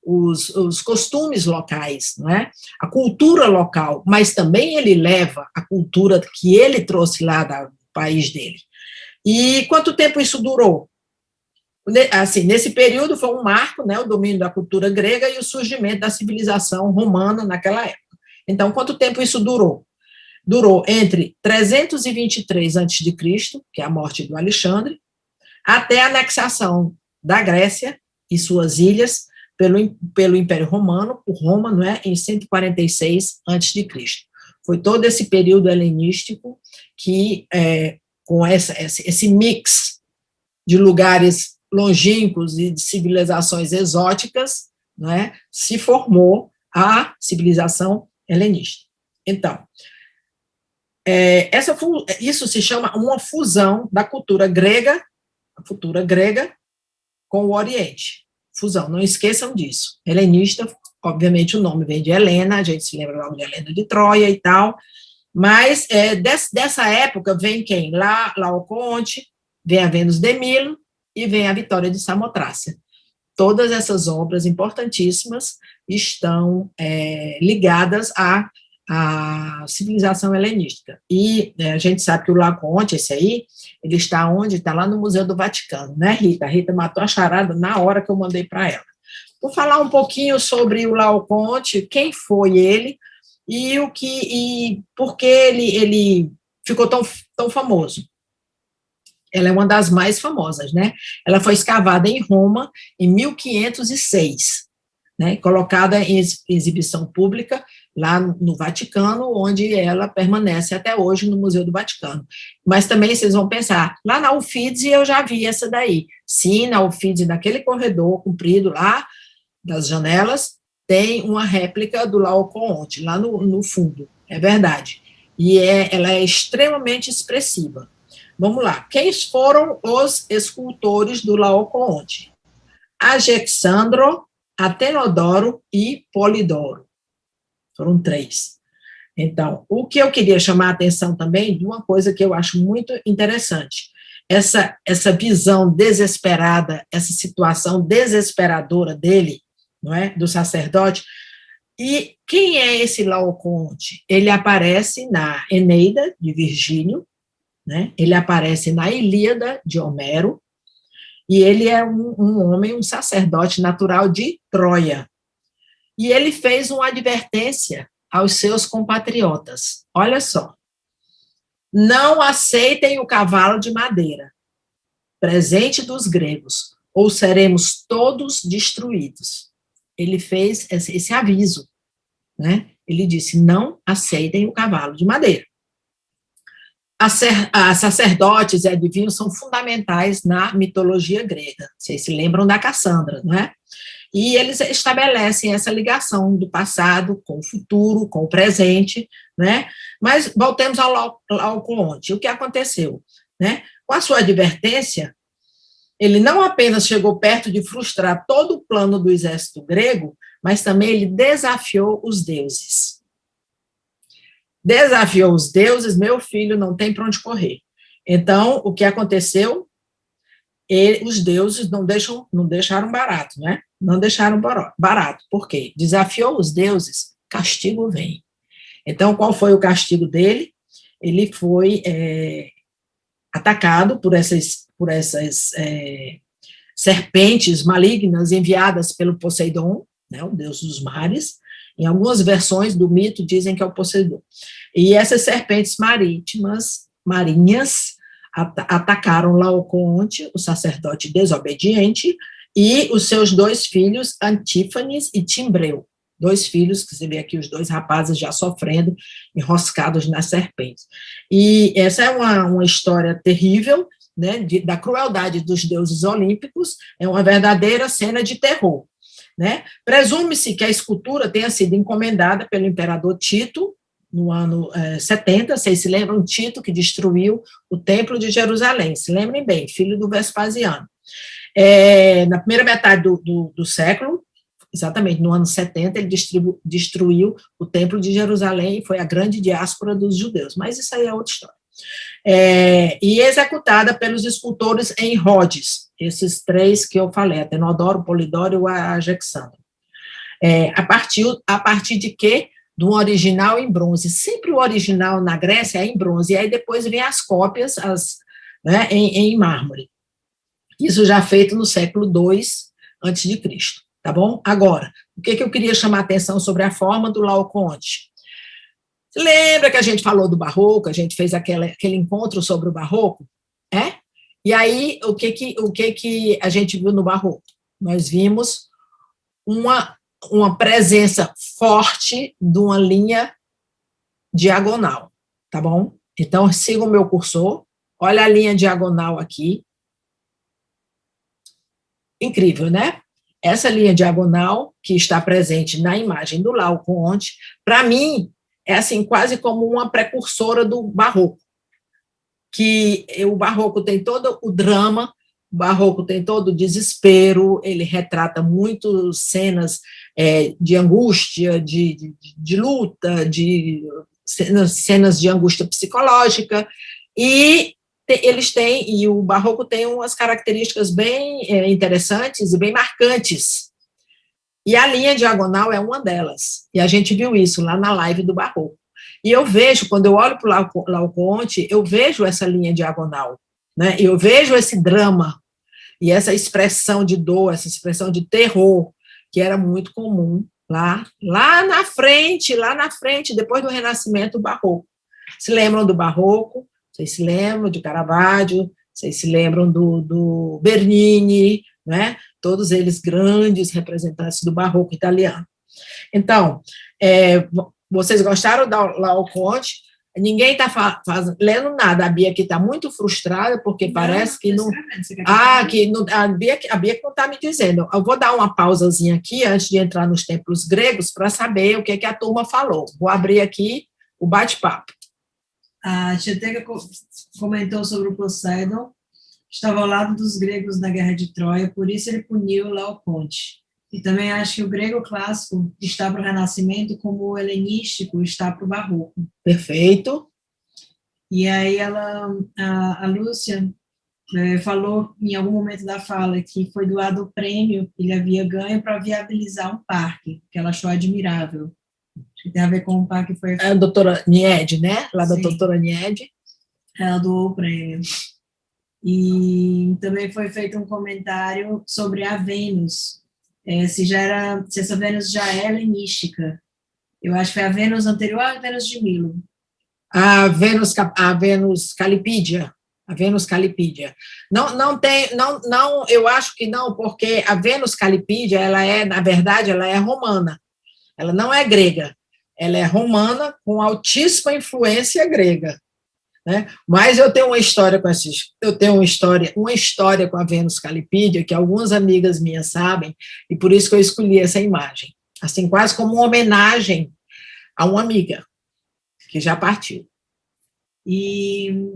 os costumes locais, não é? A cultura local, mas também ele leva a cultura que ele trouxe lá do país dele. E quanto tempo isso durou? Assim, nesse período foi um marco, né, o domínio da cultura grega e o surgimento da civilização romana naquela época. Então, quanto tempo isso durou? Durou entre 323 a.C., que é a morte do Alexandre, até a anexação da Grécia e suas ilhas pelo Império Romano, por Roma, não é, em 146 a.C. Foi todo esse período helenístico que, com esse mix de lugares longínquos e de civilizações exóticas, não é, se formou a civilização helenista. Então, isso se chama uma fusão da cultura grega, a cultura grega, com o Oriente. Fusão, não esqueçam disso. Helenista, obviamente o nome vem de Helena, a gente se lembra logo de Helena de Troia e tal, mas dessa época vem quem? Laocoonte, vem a Vênus de Milo e vem a Vitória de Samotrácia. Todas essas obras importantíssimas estão ligadas à civilização helenística. E a gente sabe que o Laocoonte, esse aí, ele está onde? Está lá no Museu do Vaticano, né, Rita? A Rita matou a charada na hora que eu mandei para ela. Vou falar um pouquinho sobre o Laocoonte, quem foi ele e por que ele ficou tão famoso. Ela é uma das mais famosas, né? Ela foi escavada em Roma em 1506, né? Colocada em exibição pública lá no Vaticano, onde ela permanece até hoje no Museu do Vaticano. Mas também vocês vão pensar, lá na Uffizi eu já vi essa daí. Sim, na Uffizi, naquele corredor comprido lá das janelas, tem uma réplica do Laocoonte, lá no fundo, é verdade. E ela é extremamente expressiva. Vamos lá, quem foram os escultores do Laocoonte? Agexandro, Atenodoro e Polidoro. Foram 3. Então, o que eu queria chamar a atenção também de uma coisa que eu acho muito interessante, essa visão desesperada, essa situação desesperadora dele, não é, do sacerdote. E quem é esse Laocoonte? Ele aparece na Eneida, de Virgílio, né? Ele aparece na Ilíada, de Homero, e ele é um homem, um sacerdote natural de Troia. E ele fez uma advertência aos seus compatriotas. Olha só. Não aceitem o cavalo de madeira, presente dos gregos, ou seremos todos destruídos. ele fez esse aviso, né? Ele disse, não aceitem o cavalo de madeira. Sacerdotes e adivinhos são fundamentais na mitologia grega. Vocês se lembram da Cassandra, não é? E eles estabelecem essa ligação do passado com o futuro, com o presente, né? Mas voltemos ao Laocoonte. O que aconteceu, né? Com a sua advertência, ele não apenas chegou perto de frustrar todo o plano do exército grego, mas também ele desafiou os deuses. Desafiou os deuses, meu filho, não tem para onde correr. Então, o que aconteceu? Os deuses não deixaram barato, né? Não deixaram barato. Por quê? Desafiou os deuses, castigo vem. Então, qual foi o castigo dele? Ele foi atacado por essas serpentes malignas enviadas pelo Poseidon, né, o deus dos mares. Em algumas versões do mito dizem que é o Poseidon. E essas serpentes marinhas, atacaram Laocoonte, o sacerdote desobediente, e os seus 2 filhos, Antífanes e Timbreu. 2 filhos, que você vê aqui os 2 rapazes já sofrendo, enroscados nas serpentes. E essa é uma história terrível, né, da crueldade dos deuses olímpicos, é uma verdadeira cena de terror. Né? Presume-se que a escultura tenha sido encomendada pelo imperador Tito, no ano 70, vocês se lembram, Tito, que destruiu o templo de Jerusalém, se lembrem bem, filho do Vespasiano. Na primeira metade do século, exatamente no ano 70, ele destruiu o templo de Jerusalém e foi a grande diáspora dos judeus, mas isso aí é outra história. E executada pelos escultores em Rhodes, esses 3 que eu falei, Atenodoro, Polidoro e Agexandro. A partir de quê? Do original em bronze. Sempre o original na Grécia é em bronze, e aí depois vem as cópias né, em mármore. Isso já feito no século II a.C., tá bom? Agora, o que eu queria chamar a atenção sobre a forma do Laocoonte? Lembra que a gente falou do barroco, a gente fez aquele encontro sobre o barroco? E aí, o que a gente viu no barroco? Nós vimos uma presença forte de uma linha diagonal, tá bom? Então, siga o meu cursor, olha a linha diagonal aqui. Incrível, né? Essa linha diagonal, que está presente na imagem do Laocoonte, para mim, é assim, quase como uma precursora do barroco, que o barroco tem todo o drama, o barroco tem todo o desespero, ele retrata muito cenas de angústia, de luta, de cenas de angústia psicológica, e o barroco tem umas características bem interessantes e bem marcantes, e a linha diagonal é uma delas, e a gente viu isso lá na live do barroco. E eu vejo, quando eu olho para o Laocoonte, eu vejo essa linha diagonal, né? Eu vejo esse drama e essa expressão de dor, essa expressão de terror, que era muito comum lá na frente, depois do Renascimento, o barroco. Se lembram do barroco? Vocês se lembram de Caravaggio? Vocês se lembram do Bernini, né? Todos eles grandes representantes do barroco italiano. Então, vocês gostaram da Laocoonte? Ninguém está lendo nada. A Bia aqui está muito frustrada, porque parece que não... a Bia não está me dizendo. Eu vou dar uma pausazinha aqui, antes de entrar nos templos gregos, para saber o que a turma falou. Vou abrir aqui o bate-papo. A Cheteca comentou sobre o Poseidon, estava ao lado dos gregos na Guerra de Troia, por isso ele puniu Laocoonte. E também acho que o grego clássico está para o Renascimento como o helenístico está para o Barroco. Perfeito. E aí a Lúcia falou em algum momento da fala que foi doado o prêmio que ele havia ganho para viabilizar um parque, que ela achou admirável. Que tem a ver com o parque que foi... A doutora Nied, né? Lá da doutora Nied. Ela doou o prêmio. E também foi feito um comentário sobre a Vênus, se essa Vênus já é helenística. Eu acho que foi a Vênus anterior à Vênus de Milo. A Vênus Calipídia. A Vênus Calipídia. Não tem, não, eu acho que não, porque a Vênus Calipídia, na verdade, ela é romana. Ela não é grega. Ela é romana com altíssima influência grega, né? Mas eu tenho uma história uma história com a Vênus Calipídia que algumas amigas minhas sabem, e por isso que eu escolhi essa imagem, assim, quase como uma homenagem a uma amiga que já partiu. E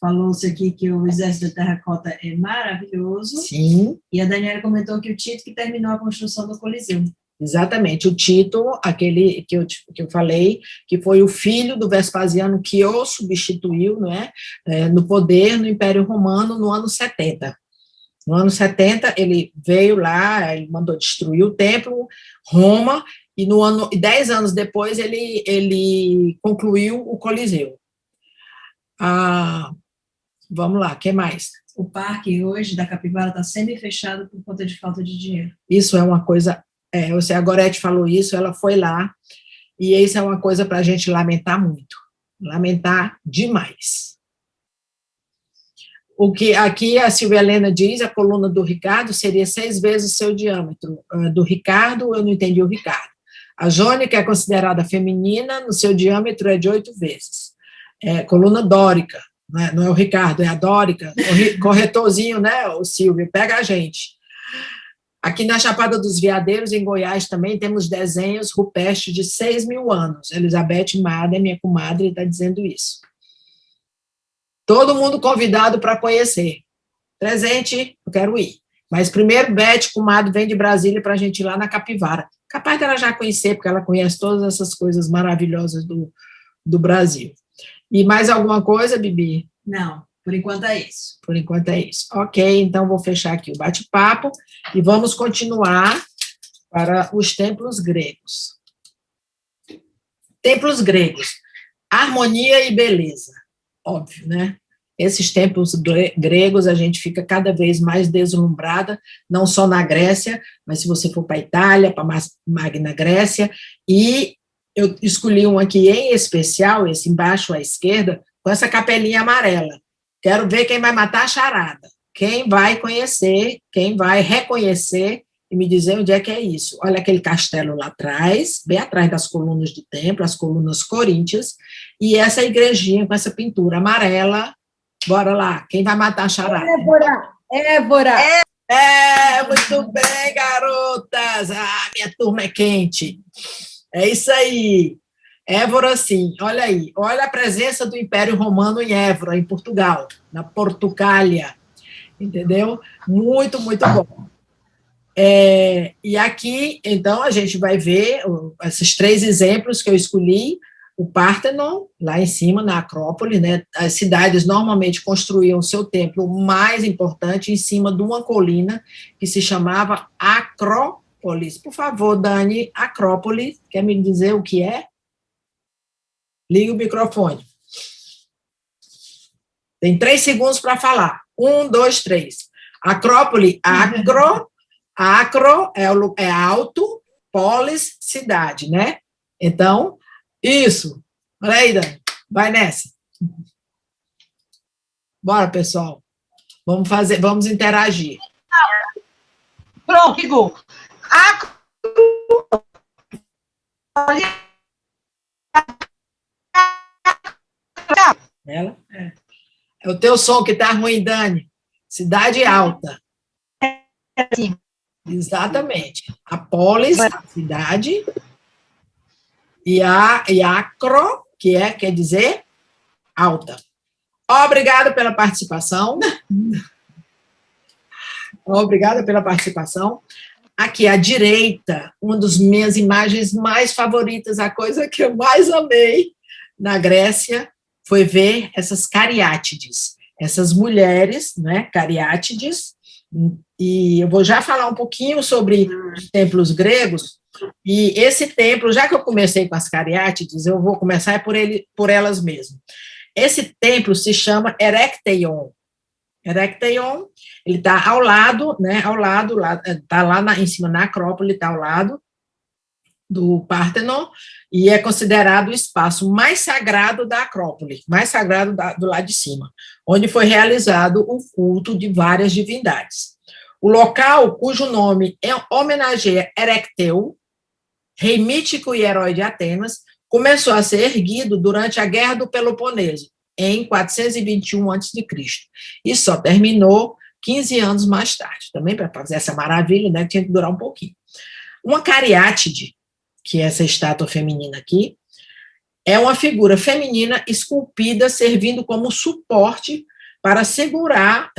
falou-se aqui que o Exército da Terracota é maravilhoso. Sim. E a Daniela comentou que o Tito que terminou a construção do Coliseu. Exatamente, o Tito, aquele que eu falei, que foi o filho do Vespasiano que o substituiu, não é, no poder no Império Romano no ano 70. No ano 70, ele veio lá, ele mandou destruir o templo, Roma, e 10 anos depois ele concluiu o Coliseu. Vamos lá, o que mais? O parque hoje da Capivara está semi-fechado por conta de falta de dinheiro. Isso é uma coisa... a Gorete falou isso, ela foi lá, e isso é uma coisa para a gente lamentar muito, lamentar demais. O que aqui a Silvia Helena diz, a coluna do Ricardo seria 6 vezes o seu diâmetro. Do Ricardo, eu não entendi o Ricardo. A Jônica é considerada feminina, no seu diâmetro é de 8 vezes. Coluna dórica, não é o Ricardo, é a dórica. Corretorzinho, né, o Silvio, pega a gente. Aqui na Chapada dos Veadeiros, em Goiás, também temos desenhos rupestres de 6.000 anos. Elizabeth Mada, minha comadre, está dizendo isso. Todo mundo convidado para conhecer. Presente, eu quero ir. Mas primeiro, Beth, comadre, vem de Brasília para a gente ir lá na Capivara. Capaz dela já conhecer, porque ela conhece todas essas coisas maravilhosas do Brasil. E mais alguma coisa, Bibi? Não. Por enquanto é isso. Por enquanto é isso. Ok, então vou fechar aqui o bate-papo e vamos continuar para os templos gregos. Templos gregos. Harmonia e beleza. Óbvio, né? Esses templos gregos, a gente fica cada vez mais deslumbrada, não só na Grécia, mas se você for para a Itália, para a Magna Grécia, e eu escolhi um aqui em especial, esse embaixo à esquerda, com essa capelinha amarela. Quero ver quem vai matar a charada, quem vai conhecer, quem vai reconhecer e me dizer onde é que é isso. Olha aquele castelo lá atrás, bem atrás das colunas do templo, as colunas coríntias, e essa igrejinha com essa pintura amarela. Bora lá, quem vai matar a charada? Évora! Muito bem, garotas! Minha turma é quente. É isso aí. Évora, sim, olha aí, olha a presença do Império Romano em Évora, em Portugal, na Portugália, entendeu? Muito, muito bom. E aqui, então, a gente vai ver esses 3 exemplos que eu escolhi, o Pártenon, lá em cima, na Acrópole, né? As cidades normalmente construíam seu templo mais importante em cima de uma colina que se chamava Acrópolis. Por favor, Dani, Acrópole, quer me dizer o que é? Ligue o microfone. Tem 3 segundos para falar. 1, 2, 3. Acrópole, acro é alto, polis, cidade, né? Então, isso. Olha aí, Dani. Vai nessa. Bora, pessoal. Vamos interagir. Pronto, Ela? É o teu som que está ruim, Dani. Cidade alta. Sim. Exatamente. A polis, a cidade, e acro, que quer dizer alta. Obrigada pela participação. Obrigada pela participação. Aqui à direita, uma das minhas imagens mais favoritas, a coisa que eu mais amei na Grécia foi ver essas cariátides, essas mulheres, né, cariátides, e eu vou já falar um pouquinho sobre os templos gregos, e esse templo, já que eu comecei com as cariátides, eu vou começar por elas mesmas. Esse templo se chama Erechtheion. Erechtheion, ele está ao lado, né, está lá em cima na Acrópole, está ao lado do Partenon, e é considerado o espaço mais sagrado da Acrópole, mais sagrado do lado de cima, onde foi realizado o culto de várias divindades. O local, cujo nome homenageia Erecteu, rei mítico e herói de Atenas, começou a ser erguido durante a Guerra do Peloponeso, em 421 a.C., e só terminou 15 anos mais tarde. Também, para fazer essa maravilha, né, tinha que durar um pouquinho. Uma cariátide, que é essa estátua feminina aqui, é uma figura feminina esculpida, servindo como suporte para segurar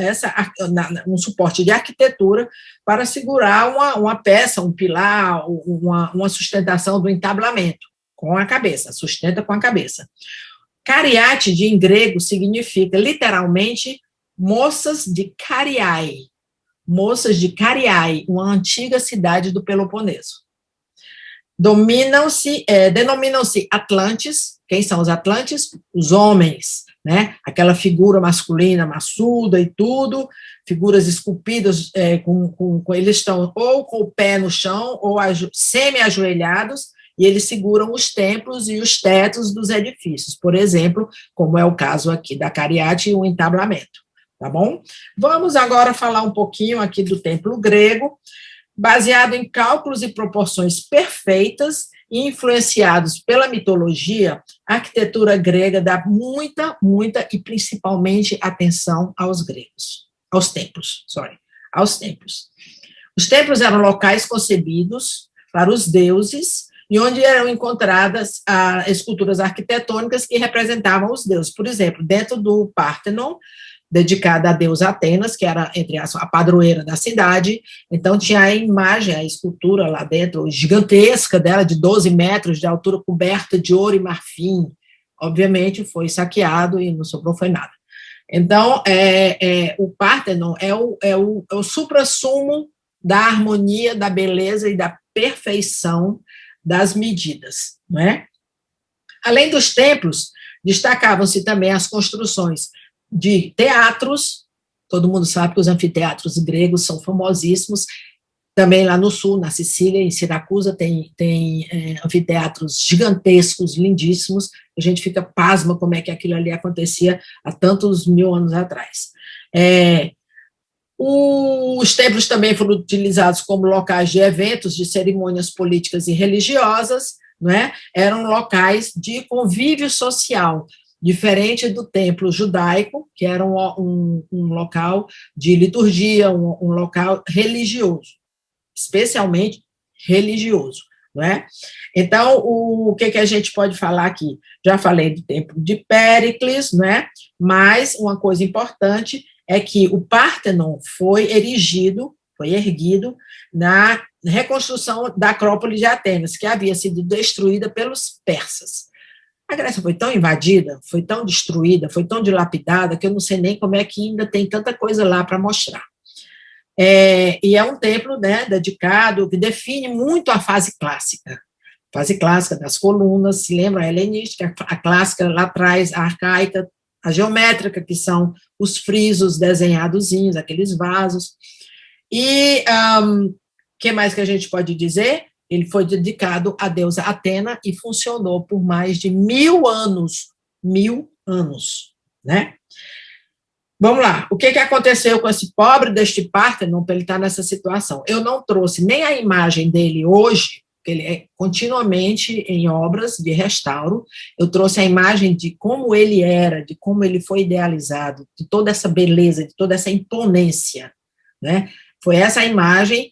um suporte de arquitetura para segurar uma peça, um pilar, uma sustentação do entablamento com a cabeça, sustenta com a cabeça. Cariátide, em grego, significa, literalmente, moças de Cariai, uma antiga cidade do Peloponeso. Denominam-se Atlantes. Quem são os Atlantes? Os homens, né? Aquela figura masculina, maçuda e tudo, figuras esculpidas, eles estão ou com o pé no chão, ou semi-ajoelhados, e eles seguram os templos e os tetos dos edifícios, por exemplo, como é o caso aqui da Cariátide e o entablamento, tá bom? Vamos agora falar um pouquinho aqui do templo grego, baseado em cálculos e proporções perfeitas e influenciados pela mitologia. A arquitetura grega dá muita e principalmente atenção aos templos. Os templos eram locais concebidos para os deuses e onde eram encontradas esculturas arquitetônicas que representavam os deuses. Por exemplo, dentro do Partenon, dedicada à deusa Atenas, que era, entre aspas, a padroeira da cidade, então tinha a imagem, a escultura lá dentro, gigantesca dela, de 12 metros de altura, coberta de ouro e marfim. Obviamente, foi saqueado e não sobrou foi nada. Então, o Partenon é o suprassumo da harmonia, da beleza e da perfeição das medidas, não é? Além dos templos, destacavam-se também as construções de teatros. Todo mundo sabe que os anfiteatros gregos são famosíssimos, também lá no sul, na Sicília, em Siracusa, tem anfiteatros gigantescos, lindíssimos, a gente fica pasma como é que aquilo ali acontecia há tantos mil anos atrás. Os templos também foram utilizados como locais de eventos, de cerimônias políticas e religiosas, não é? Eram locais de convívio social, diferente do templo judaico, que era um local de liturgia, um local religioso, especialmente religioso, não é? Então, o que a gente pode falar aqui? Já falei do templo de Péricles, não é? Mas uma coisa importante é que o Partenon foi erguido na reconstrução da Acrópole de Atenas, que havia sido destruída pelos persas. A Grécia foi tão invadida, foi tão destruída, foi tão dilapidada, que eu não sei nem como é que ainda tem tanta coisa lá para mostrar. E é um templo, né, dedicado, que define muito a fase clássica das colunas, se lembra a helenística, a clássica lá atrás, a arcaica, a geométrica, que são os frisos desenhadozinhos, aqueles vasos. E o que mais que a gente pode dizer? Ele foi dedicado à deusa Atena e funcionou por mais de 1000 anos. 1000 anos, né? Vamos lá, o que aconteceu com esse pobre deste Partenon para ele estar nessa situação? Eu não trouxe nem a imagem dele hoje, porque ele é continuamente em obras de restauro. Eu trouxe a imagem de como ele era, de como ele foi idealizado, de toda essa beleza, de toda essa imponência, né? Foi essa a imagem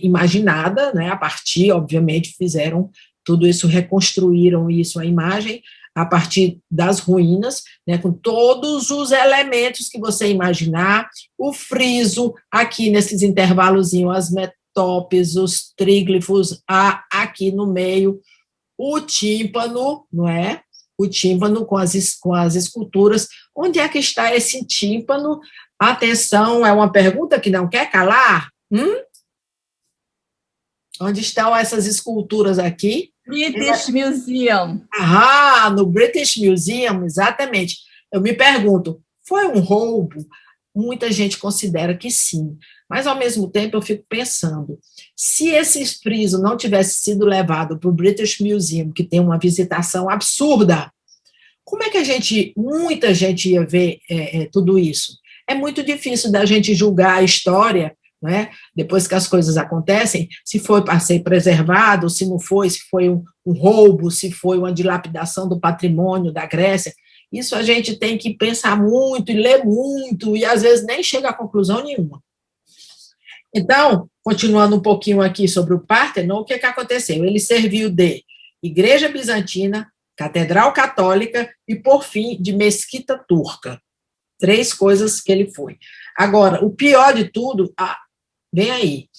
imaginada, né? A partir, obviamente, fizeram tudo isso, reconstruíram isso, a imagem, a partir das ruínas, né, com todos os elementos que você imaginar, o friso, aqui nesses intervalozinhos, as metopes, os tríglifos, aqui no meio, o tímpano, não é? O tímpano com as esculturas. Onde é que está esse tímpano? Atenção, é uma pergunta que não quer calar. Onde estão essas esculturas aqui? British Museum. No British Museum, exatamente. Eu me pergunto, foi um roubo? Muita gente considera que sim, mas ao mesmo tempo eu fico pensando, se esse friso não tivesse sido levado para o British Museum, que tem uma visitação absurda, como é que muita gente ia ver tudo isso? É muito difícil da gente julgar a história, né, depois que as coisas acontecem, se foi para ser preservado, se não foi, se foi um roubo, se foi uma dilapidação do patrimônio da Grécia. Isso a gente tem que pensar muito e ler muito, e às vezes nem chega a conclusão nenhuma. Então, continuando um pouquinho aqui sobre o Pártenon, o que aconteceu? Ele serviu de igreja bizantina, catedral católica e, por fim, de mesquita turca. 3 coisas que ele foi. Agora, o pior de tudo, vem aí.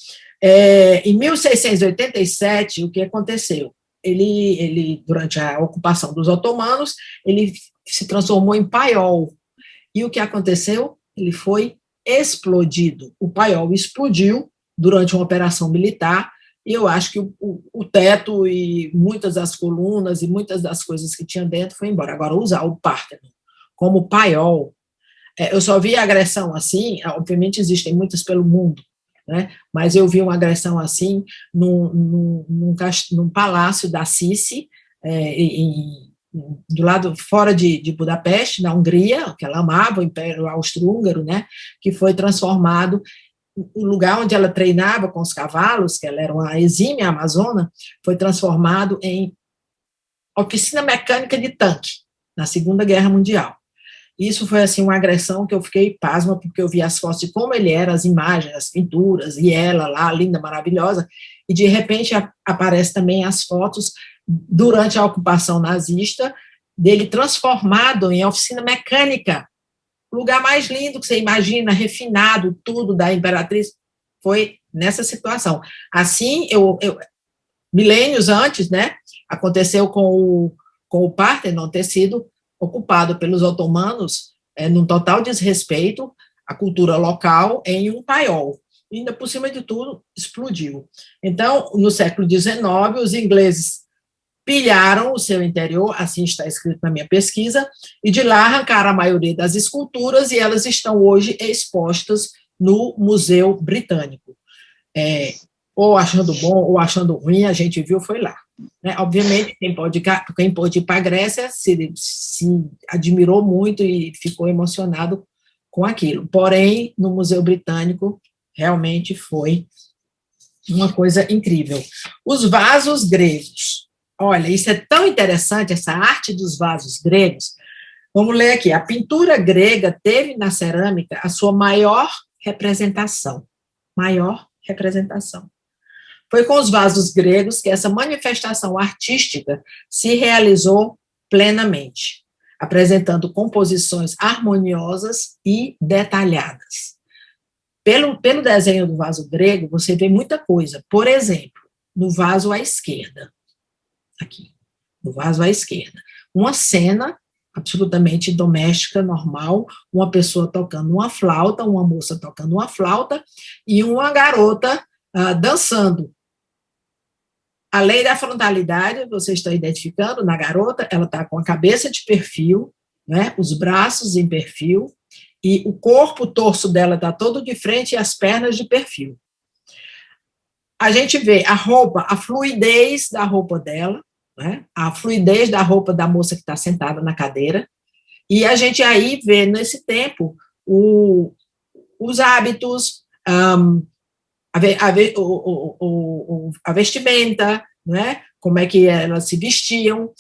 Em 1687, o que aconteceu? Ele, durante a ocupação dos otomanos, ele se transformou em paiol. E o que aconteceu? Ele foi explodido. O paiol explodiu durante uma operação militar, e eu acho que o teto e muitas das colunas e muitas das coisas que tinha dentro foi embora. Agora, usar o Pártenon como paiol, eu só vi agressão assim, obviamente existem muitas pelo mundo, né? Mas eu vi uma agressão assim num palácio da Sissi, do lado fora de Budapeste, na Hungria, que ela amava, o Império Austro-Húngaro, né? Que foi transformado. O lugar onde ela treinava com os cavalos, que ela era uma exímia amazona, foi transformado em oficina mecânica de tanque, na Segunda Guerra Mundial. Isso foi, assim, uma agressão que eu fiquei pasma, porque eu vi as fotos de como ele era, as imagens, as pinturas, e ela lá, linda, maravilhosa, e de repente aparece também as fotos durante a ocupação nazista, dele transformado em oficina mecânica. O lugar mais lindo que você imagina, refinado, tudo da Imperatriz, foi nessa situação. Assim, milênios antes, né, aconteceu com o Pártenon ter sido ocupado pelos otomanos, num total desrespeito à cultura local, em um paiol. E ainda por cima de tudo, explodiu. Então, no século XIX, os ingleses pilharam o seu interior, assim está escrito na minha pesquisa, e de lá arrancaram a maioria das esculturas, e elas estão hoje expostas no Museu Britânico. Ou achando bom, ou achando ruim, a gente viu, foi lá. Né? Obviamente, quem pôde ir para a Grécia se admirou muito e ficou emocionado com aquilo. Porém, no Museu Britânico, realmente foi uma coisa incrível. Os vasos gregos. Olha, isso é tão interessante, essa arte dos vasos gregos. Vamos ler aqui. A pintura grega teve na cerâmica a sua maior representação. Maior representação. Foi com os vasos gregos que essa manifestação artística se realizou plenamente, apresentando composições harmoniosas e detalhadas. Pelo desenho do vaso grego, você vê muita coisa. Por exemplo, no vaso à esquerda. Aqui, no vaso à esquerda. Uma cena absolutamente doméstica, normal, uma pessoa tocando uma flauta, uma moça tocando uma flauta, e uma garota dançando. A lei da frontalidade, você está identificando na garota, ela está com a cabeça de perfil, né, os braços em perfil, e o corpo, o torso dela está todo de frente e as pernas de perfil. A gente vê a roupa, a fluidez da roupa dela, né, a fluidez da roupa da moça que está sentada na cadeira, e a gente aí vê, nesse tempo, os hábitos, a vestimenta, né? Como é que elas se vestiam.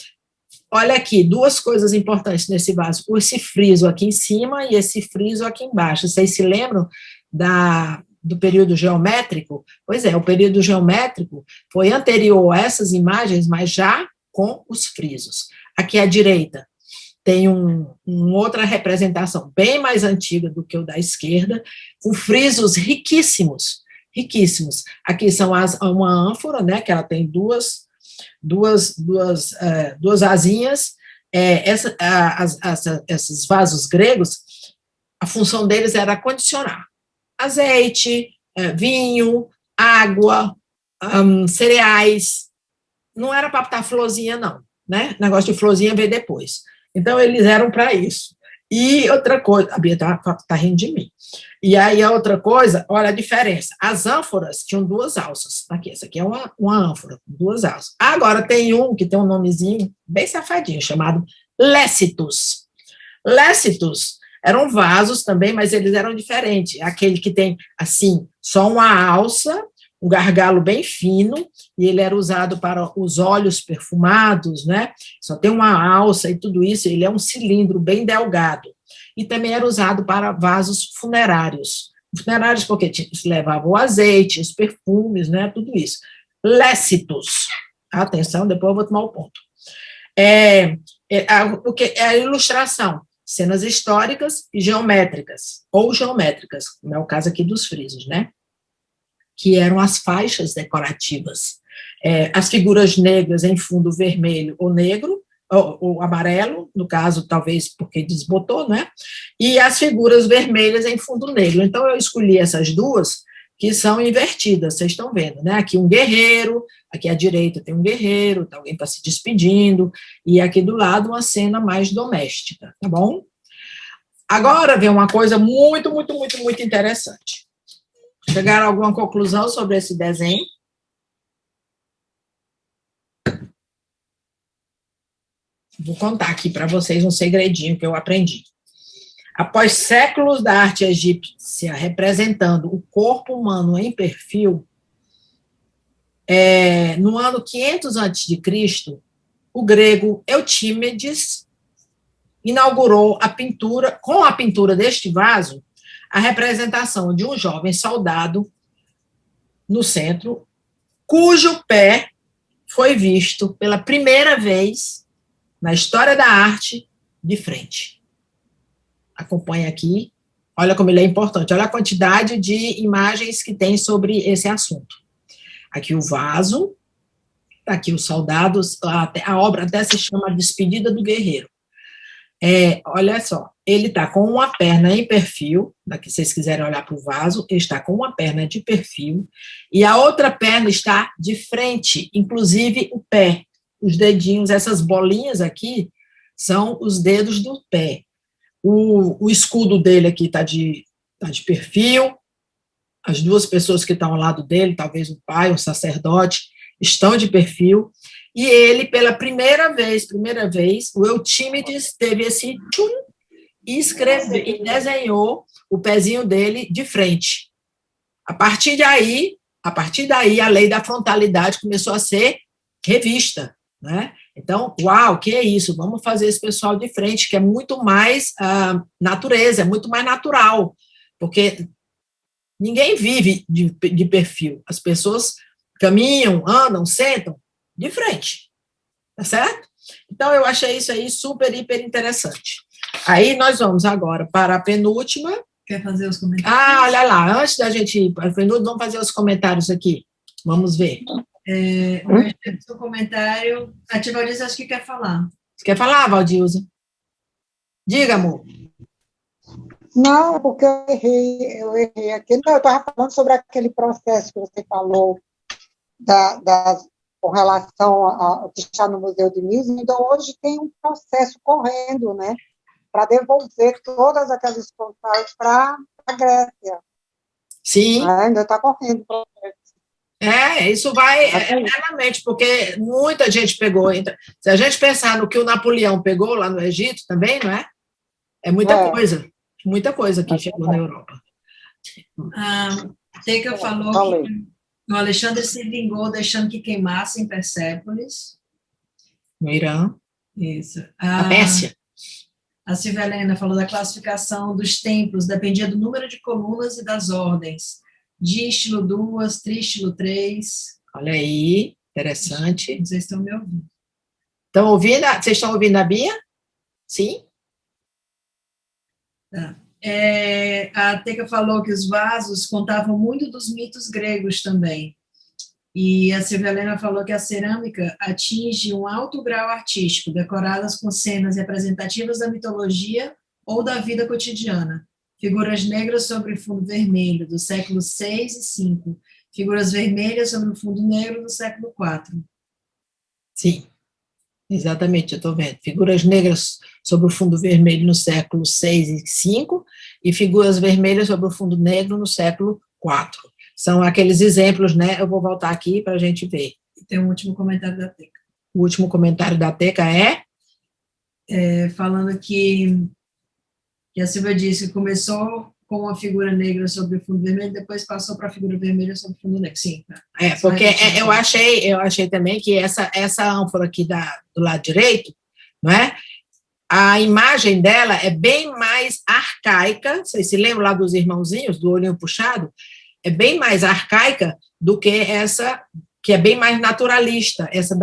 Olha aqui, 2 coisas importantes nesse vaso, esse friso aqui em cima e esse friso aqui embaixo. Vocês se lembram do período geométrico? Pois é, o período geométrico foi anterior a essas imagens, mas já com os frisos. Aqui à direita tem uma outra representação bem mais antiga do que o da esquerda, com frisos riquíssimos, riquíssimos. Aqui são uma ânfora, né, que ela tem duas asinhas. Esses vasos gregos, a função deles era condicionar azeite, vinho, água, cereais. Não era para botar florzinha, não, né? Negócio de florzinha veio depois. Então, eles eram para isso. E outra coisa, a Bia está rindo de mim. E aí a outra coisa, olha a diferença. As ânforas tinham duas alças. Aqui, essa aqui é uma ânfora, com duas alças. Agora tem um que tem um nomezinho bem safadinho, chamado lécitos. Lécitos eram vasos também, mas eles eram diferentes. Aquele que tem, assim, só uma alça, um gargalo bem fino, e ele era usado para os óleos perfumados, né? Só tem uma alça e tudo isso, ele é um cilindro bem delgado. E também era usado para vasos funerários. Funerários porque levavam o azeite, os perfumes, né? Tudo isso. Lécitos. Atenção, depois eu vou tomar o ponto. O que é a ilustração? Cenas históricas e geométricas, ou geométricas, como é o caso aqui dos frisos, né? Que eram as faixas decorativas. As figuras negras em fundo vermelho ou negro, ou amarelo, no caso, talvez porque desbotou, né? E as figuras vermelhas em fundo negro. Então, eu escolhi essas duas, que são invertidas, vocês estão vendo, né? Aqui um guerreiro, aqui à direita tem um guerreiro, alguém está se despedindo, e aqui do lado uma cena mais doméstica, tá bom? Agora vem uma coisa muito, muito, muito, muito interessante. Chegaram a alguma conclusão sobre esse desenho? Vou contar aqui para vocês um segredinho que eu aprendi. Após séculos da arte egípcia representando o corpo humano em perfil, no ano 500 a.C., o grego Eutímedes inaugurou a pintura, com a pintura deste vaso, a representação de um jovem soldado no centro, cujo pé foi visto pela primeira vez na história da arte de frente. Acompanha aqui, olha como ele é importante, olha a quantidade de imagens que tem sobre esse assunto. Aqui o vaso, aqui os soldados, a obra até se chama Despedida do Guerreiro. Olha só, ele está com uma perna em perfil, se vocês quiserem olhar para o vaso, ele está com uma perna de perfil, e a outra perna está de frente, inclusive o pé, os dedinhos, essas bolinhas aqui, são os dedos do pé. O escudo dele aqui está de perfil, as duas pessoas que estão ao lado dele, talvez o pai, o sacerdote, estão de perfil, e ele, pela primeira vez, o Eutímedes teve esse tchum, e desenhou o pezinho dele de frente. A partir daí, a lei da frontalidade começou a ser revista, né? Então, uau, que é isso? Vamos fazer esse pessoal de frente, que é muito mais natureza, é muito mais natural, porque ninguém vive de perfil. As pessoas caminham, andam, sentam de frente, tá certo? Então, eu achei isso aí super, hiper interessante. Aí, nós vamos agora para a penúltima. Quer fazer os comentários? Olha lá, antes da gente ir para a penúltima, vamos fazer os comentários aqui. Vamos ver. O seu comentário, a Tia Valdilza acho que quer falar. Você quer falar, Valdilza? Diga, amor. Não, porque eu errei aqui. Não, eu estava falando sobre aquele processo que você falou com relação ao que está no Museu de Mísero. Então, hoje tem um processo correndo, né, para devolver todas aquelas espontais para a Grécia. Sim. Ainda está correndo o processo. Isso vai eternamente, porque muita gente pegou. Se a gente pensar no que o Napoleão pegou lá no Egito também, não é? É muita coisa que chegou na Europa. Teika falou que o Alexandre se vingou deixando que queimassem Persépolis. No Irã. Isso. A Pérsia. A Silvia Helena falou da classificação dos templos, dependia do número de colunas e das ordens. Di estilo 2, tri estilo 3. Olha aí, interessante. Vocês estão me ouvindo. Estão ouvindo? Vocês estão ouvindo a Bia? Sim? Tá. A Teika falou que os vasos contavam muito dos mitos gregos também. E a Silvia Helena falou que a cerâmica atinge um alto grau artístico, decoradas com cenas representativas da mitologia ou da vida cotidiana. Figuras negras sobre fundo vermelho, do século VI e V. Figuras vermelhas sobre o fundo negro, do século IV. Sim. Exatamente, eu estou vendo. Figuras negras sobre o fundo vermelho no século VI e V, e figuras vermelhas sobre o fundo negro no século IV. São aqueles exemplos, né? Eu vou voltar aqui para a gente ver. E tem um último comentário da Teca. O último comentário da Teca falando que a Silvia disse que começou com uma figura negra sobre o fundo vermelho, depois passou para a figura vermelha sobre o fundo negro. Sim. Tá. Porque eu achei também que essa ânfora aqui do lado direito, não é? A imagem dela é bem mais arcaica, vocês se lembram lá dos irmãozinhos, do olhinho puxado? É bem mais arcaica do que essa, que é bem mais naturalista, essa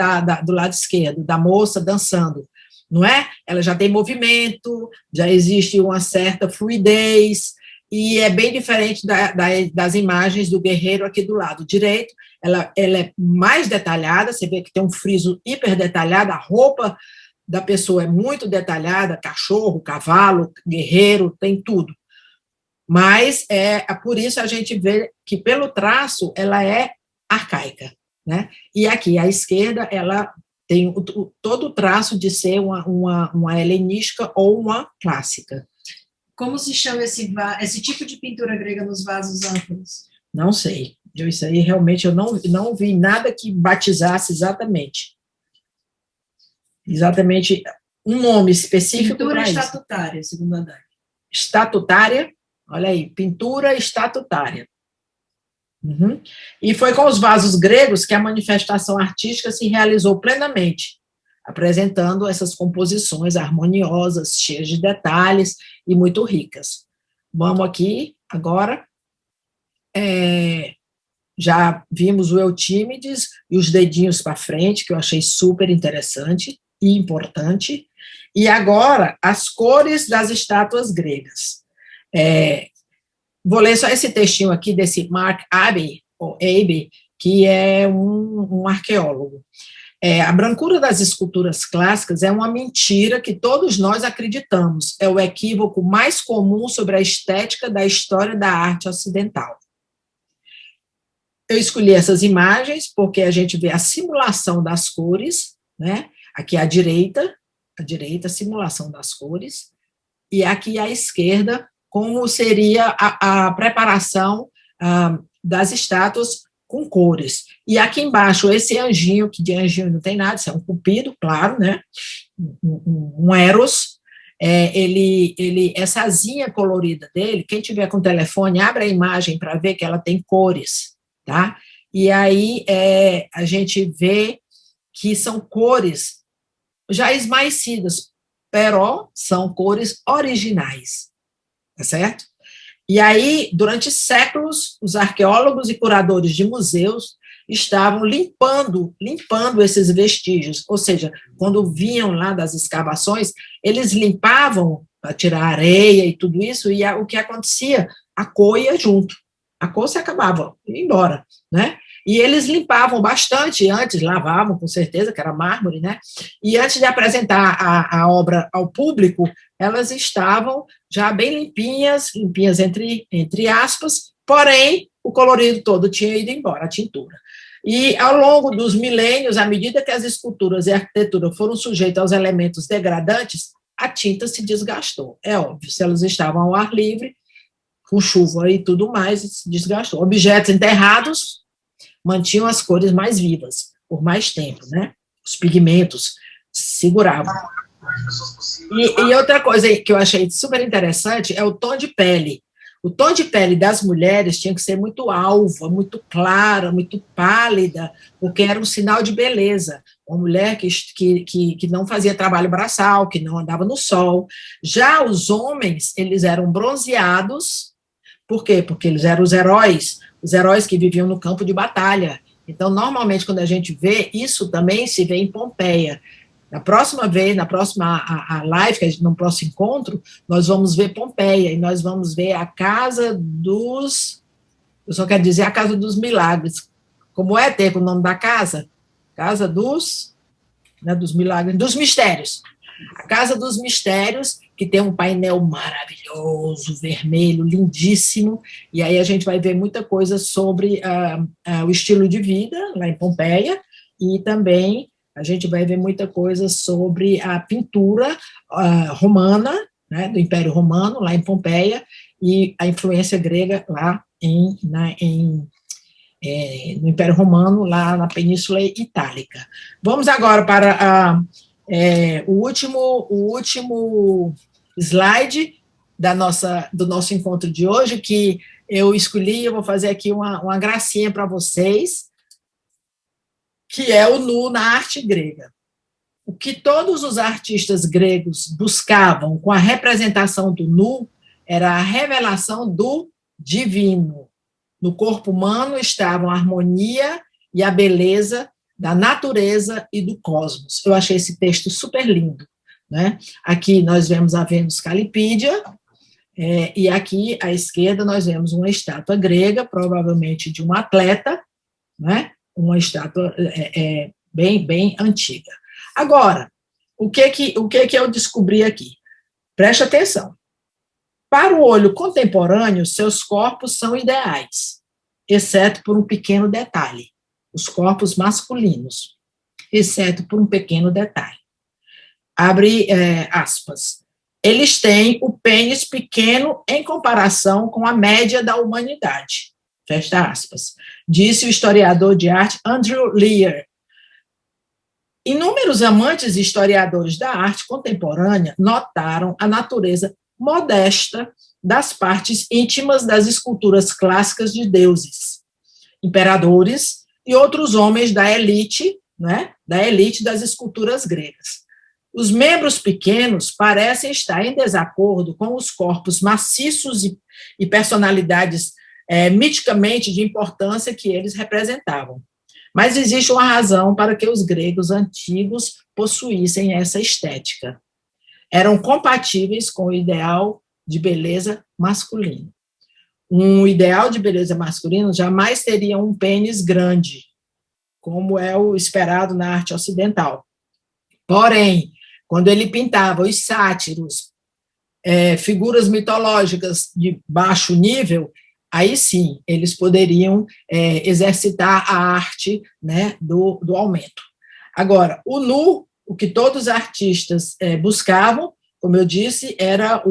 do lado esquerdo, da moça dançando, não é? Ela já tem movimento, já existe uma certa fluidez, e é bem diferente das imagens do guerreiro aqui do lado direito. Ela é mais detalhada, você vê que tem um friso hiper detalhado, a roupa da pessoa é muito detalhada, cachorro, cavalo, guerreiro, tem tudo. Mas por isso a gente vê que pelo traço ela é arcaica, né? E aqui à esquerda ela tem todo o traço de ser uma helenística ou uma clássica. Como se chama esse tipo de pintura grega nos vasos ânforas? Não sei. Isso aí realmente eu não vi nada que batizasse exatamente um nome específico. Pintura estatutária, segundo a Dag. Estatutária, olha aí, pintura estatutária. Uhum. E foi com os vasos gregos que a manifestação artística se realizou plenamente, apresentando essas composições harmoniosas, cheias de detalhes e muito ricas. Vamos aqui, agora, já vimos o Eutímides e os dedinhos para frente, que eu achei super interessante e importante, e agora as cores das estátuas gregas. Vou ler só esse textinho aqui desse Mark Abbey, que é um arqueólogo. A brancura das esculturas clássicas é uma mentira que todos nós acreditamos. É o equívoco mais comum sobre a estética da história da arte ocidental. Eu escolhi essas imagens porque a gente vê a simulação das cores, né? Aqui à direita, a simulação das cores, e aqui à esquerda, como seria a preparação das estátuas com cores. E aqui embaixo, esse anjinho, que de anjinho não tem nada, isso é um cupido, claro, né? Um Eros. Essa asinha colorida dele, quem tiver com telefone, abre a imagem para ver que ela tem cores, tá? E aí a gente vê que são cores já esmaecidas, pero são cores originais, tá certo? E aí, durante séculos, os arqueólogos e curadores de museus estavam limpando esses vestígios, ou seja, quando vinham lá das escavações, eles limpavam para tirar areia e tudo isso, e o que acontecia? A cor ia junto, a cor se acabava, ia embora, né? E eles limpavam bastante antes, lavavam, com certeza, que era mármore, né? E antes de apresentar a obra ao público, elas estavam já bem limpinhas entre aspas, porém, o colorido todo tinha ido embora, a tintura. E, ao longo dos milênios, à medida que as esculturas e a arquitetura foram sujeitas aos elementos degradantes, a tinta se desgastou. É óbvio, se elas estavam ao ar livre, com chuva e tudo mais, se desgastou. Objetos enterrados mantinham as cores mais vivas, por mais tempo, né? Os pigmentos seguravam. E outra coisa que eu achei super interessante é o tom de pele. O tom de pele das mulheres tinha que ser muito alva, muito clara, muito pálida, porque era um sinal de beleza. Uma mulher que não fazia trabalho braçal, que não andava no sol. Já os homens, eles eram bronzeados. Por quê? Porque eles eram os heróis que viviam no campo de batalha. Então, normalmente, quando a gente vê, isso também se vê em Pompeia. Na próxima live, no próximo encontro, nós vamos ver Pompeia, e nós vamos ver a Casa dos... Eu só quero dizer a Casa dos Milagres. Como ter o nome da casa? Casa dos... Né, dos Milagres, dos Mistérios. A Casa dos Mistérios, que tem um painel maravilhoso, vermelho, lindíssimo, e aí a gente vai ver muita coisa sobre o estilo de vida lá em Pompeia, e também a gente vai ver muita coisa sobre a pintura romana, né, do Império Romano, lá em Pompeia, e a influência grega lá no Império Romano, lá na Península Itálica. Vamos agora para o último slide do nosso encontro de hoje, que eu escolhi. Eu vou fazer aqui uma gracinha para vocês, que é o nu na arte grega. O que todos os artistas gregos buscavam com a representação do nu era a revelação do divino. No corpo humano estavam a harmonia e a beleza da natureza e do cosmos. Eu achei esse texto super lindo, né? Aqui nós vemos a Vênus Calipídia, e aqui à esquerda nós vemos uma estátua grega, provavelmente de um atleta, né? Uma estátua bem antiga. Agora, o que eu descobri aqui? Preste atenção. Para o olho contemporâneo, seus corpos são ideais, exceto por um pequeno detalhe. Os corpos masculinos, exceto por um pequeno detalhe. Abre aspas. Eles têm o pênis pequeno em comparação com a média da humanidade. Fecha aspas. Disse o historiador de arte Andrew Lear. Inúmeros amantes e historiadores da arte contemporânea notaram a natureza modesta das partes íntimas das esculturas clássicas de deuses, imperadores e outros homens da elite, né, das esculturas gregas. Os membros pequenos parecem estar em desacordo com os corpos maciços e personalidades miticamente de importância que eles representavam. Mas existe uma razão para que os gregos antigos possuíssem essa estética. Eram compatíveis com o ideal de beleza masculino. Um ideal de beleza masculino jamais teria um pênis grande, como é o esperado na arte ocidental. Porém, quando ele pintava os sátiros, figuras mitológicas de baixo nível, aí sim, eles poderiam exercitar a arte, né, do aumento. Agora, o nu, o que todos os artistas buscavam, como eu disse, era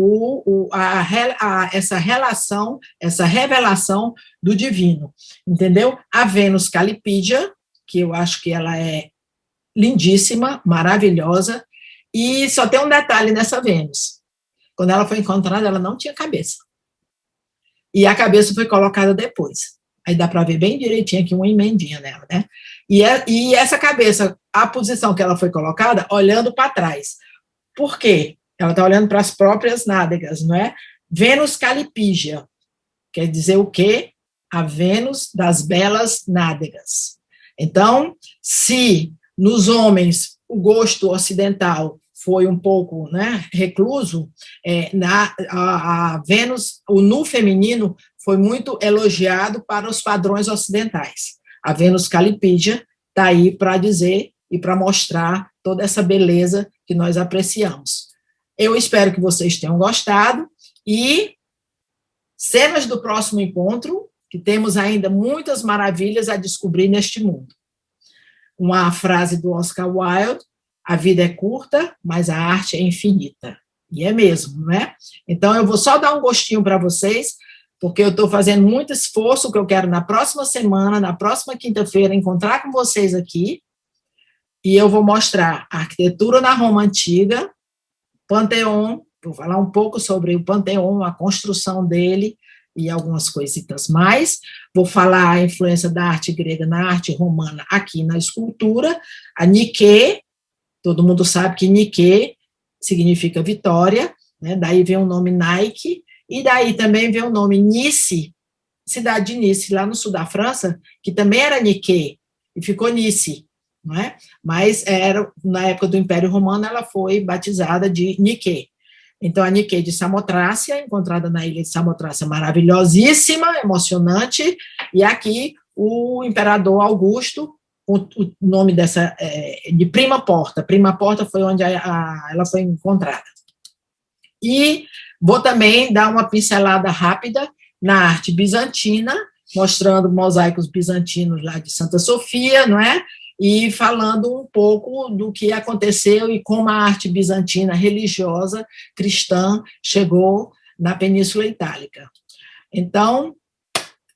essa relação, essa revelação do divino, entendeu? A Vênus Calipídia, que eu acho que ela é lindíssima, maravilhosa, e só tem um detalhe nessa Vênus. Quando ela foi encontrada, ela não tinha cabeça. E a cabeça foi colocada depois. Aí dá para ver bem direitinho aqui uma emendinha nela, né? E essa cabeça, a posição que ela foi colocada, olhando para trás. Por quê? Ela está olhando para as próprias nádegas, não é? Vênus Calipígia. Quer dizer o quê? A Vênus das belas nádegas. Então, se nos homens o gosto ocidental foi um pouco, né, recluso, a Vênus, o nu feminino, foi muito elogiado para os padrões ocidentais. A Vênus Calipídia está aí para dizer e para mostrar toda essa beleza que nós apreciamos. Eu espero que vocês tenham gostado e cenas do próximo encontro, que temos ainda muitas maravilhas a descobrir neste mundo. Uma frase do Oscar Wilde: a vida é curta, mas a arte é infinita. E é mesmo, né? Então, eu vou só dar um gostinho para vocês, porque eu estou fazendo muito esforço, que eu quero na próxima semana, na próxima quinta-feira, encontrar com vocês aqui, e eu vou mostrar a arquitetura na Roma Antiga, Panteão, vou falar um pouco sobre o Panteão, a construção dele, e algumas coisitas mais. Vou falar a influência da arte grega na arte romana aqui na escultura, a Nike. Todo mundo sabe que Nike significa vitória, né? Daí vem o nome Nike, e daí também vem o nome Nice, cidade de Nice, lá no sul da França, que também era Nike, e ficou Nice, não é? Mas na época do Império Romano ela foi batizada de Nike. Então, a Nike de Samotrácia, encontrada na ilha de Samotrácia, maravilhosíssima, emocionante, e aqui o imperador Augusto, o nome dessa, de Prima Porta. Prima Porta foi onde ela foi encontrada. E vou também dar uma pincelada rápida na arte bizantina, mostrando mosaicos bizantinos lá de Santa Sofia, não é? e falando um pouco do que aconteceu e como a arte bizantina religiosa cristã chegou na Península Itálica. Então,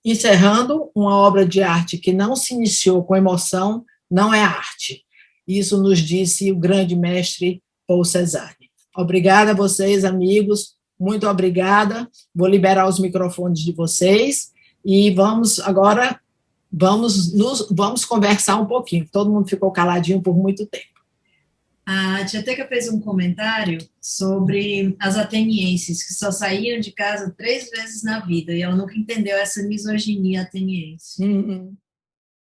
encerrando, uma obra de arte que não se iniciou com emoção não é arte. Isso nos disse o grande mestre Paul Cézanne. Obrigada a vocês, amigos, muito obrigada. Vou liberar os microfones de vocês e vamos agora, vamos conversar um pouquinho. Todo mundo ficou caladinho por muito tempo. A tia Teca fez um comentário sobre as atenienses, que só saíam de casa 3 vezes na vida, e ela nunca entendeu essa misoginia ateniense.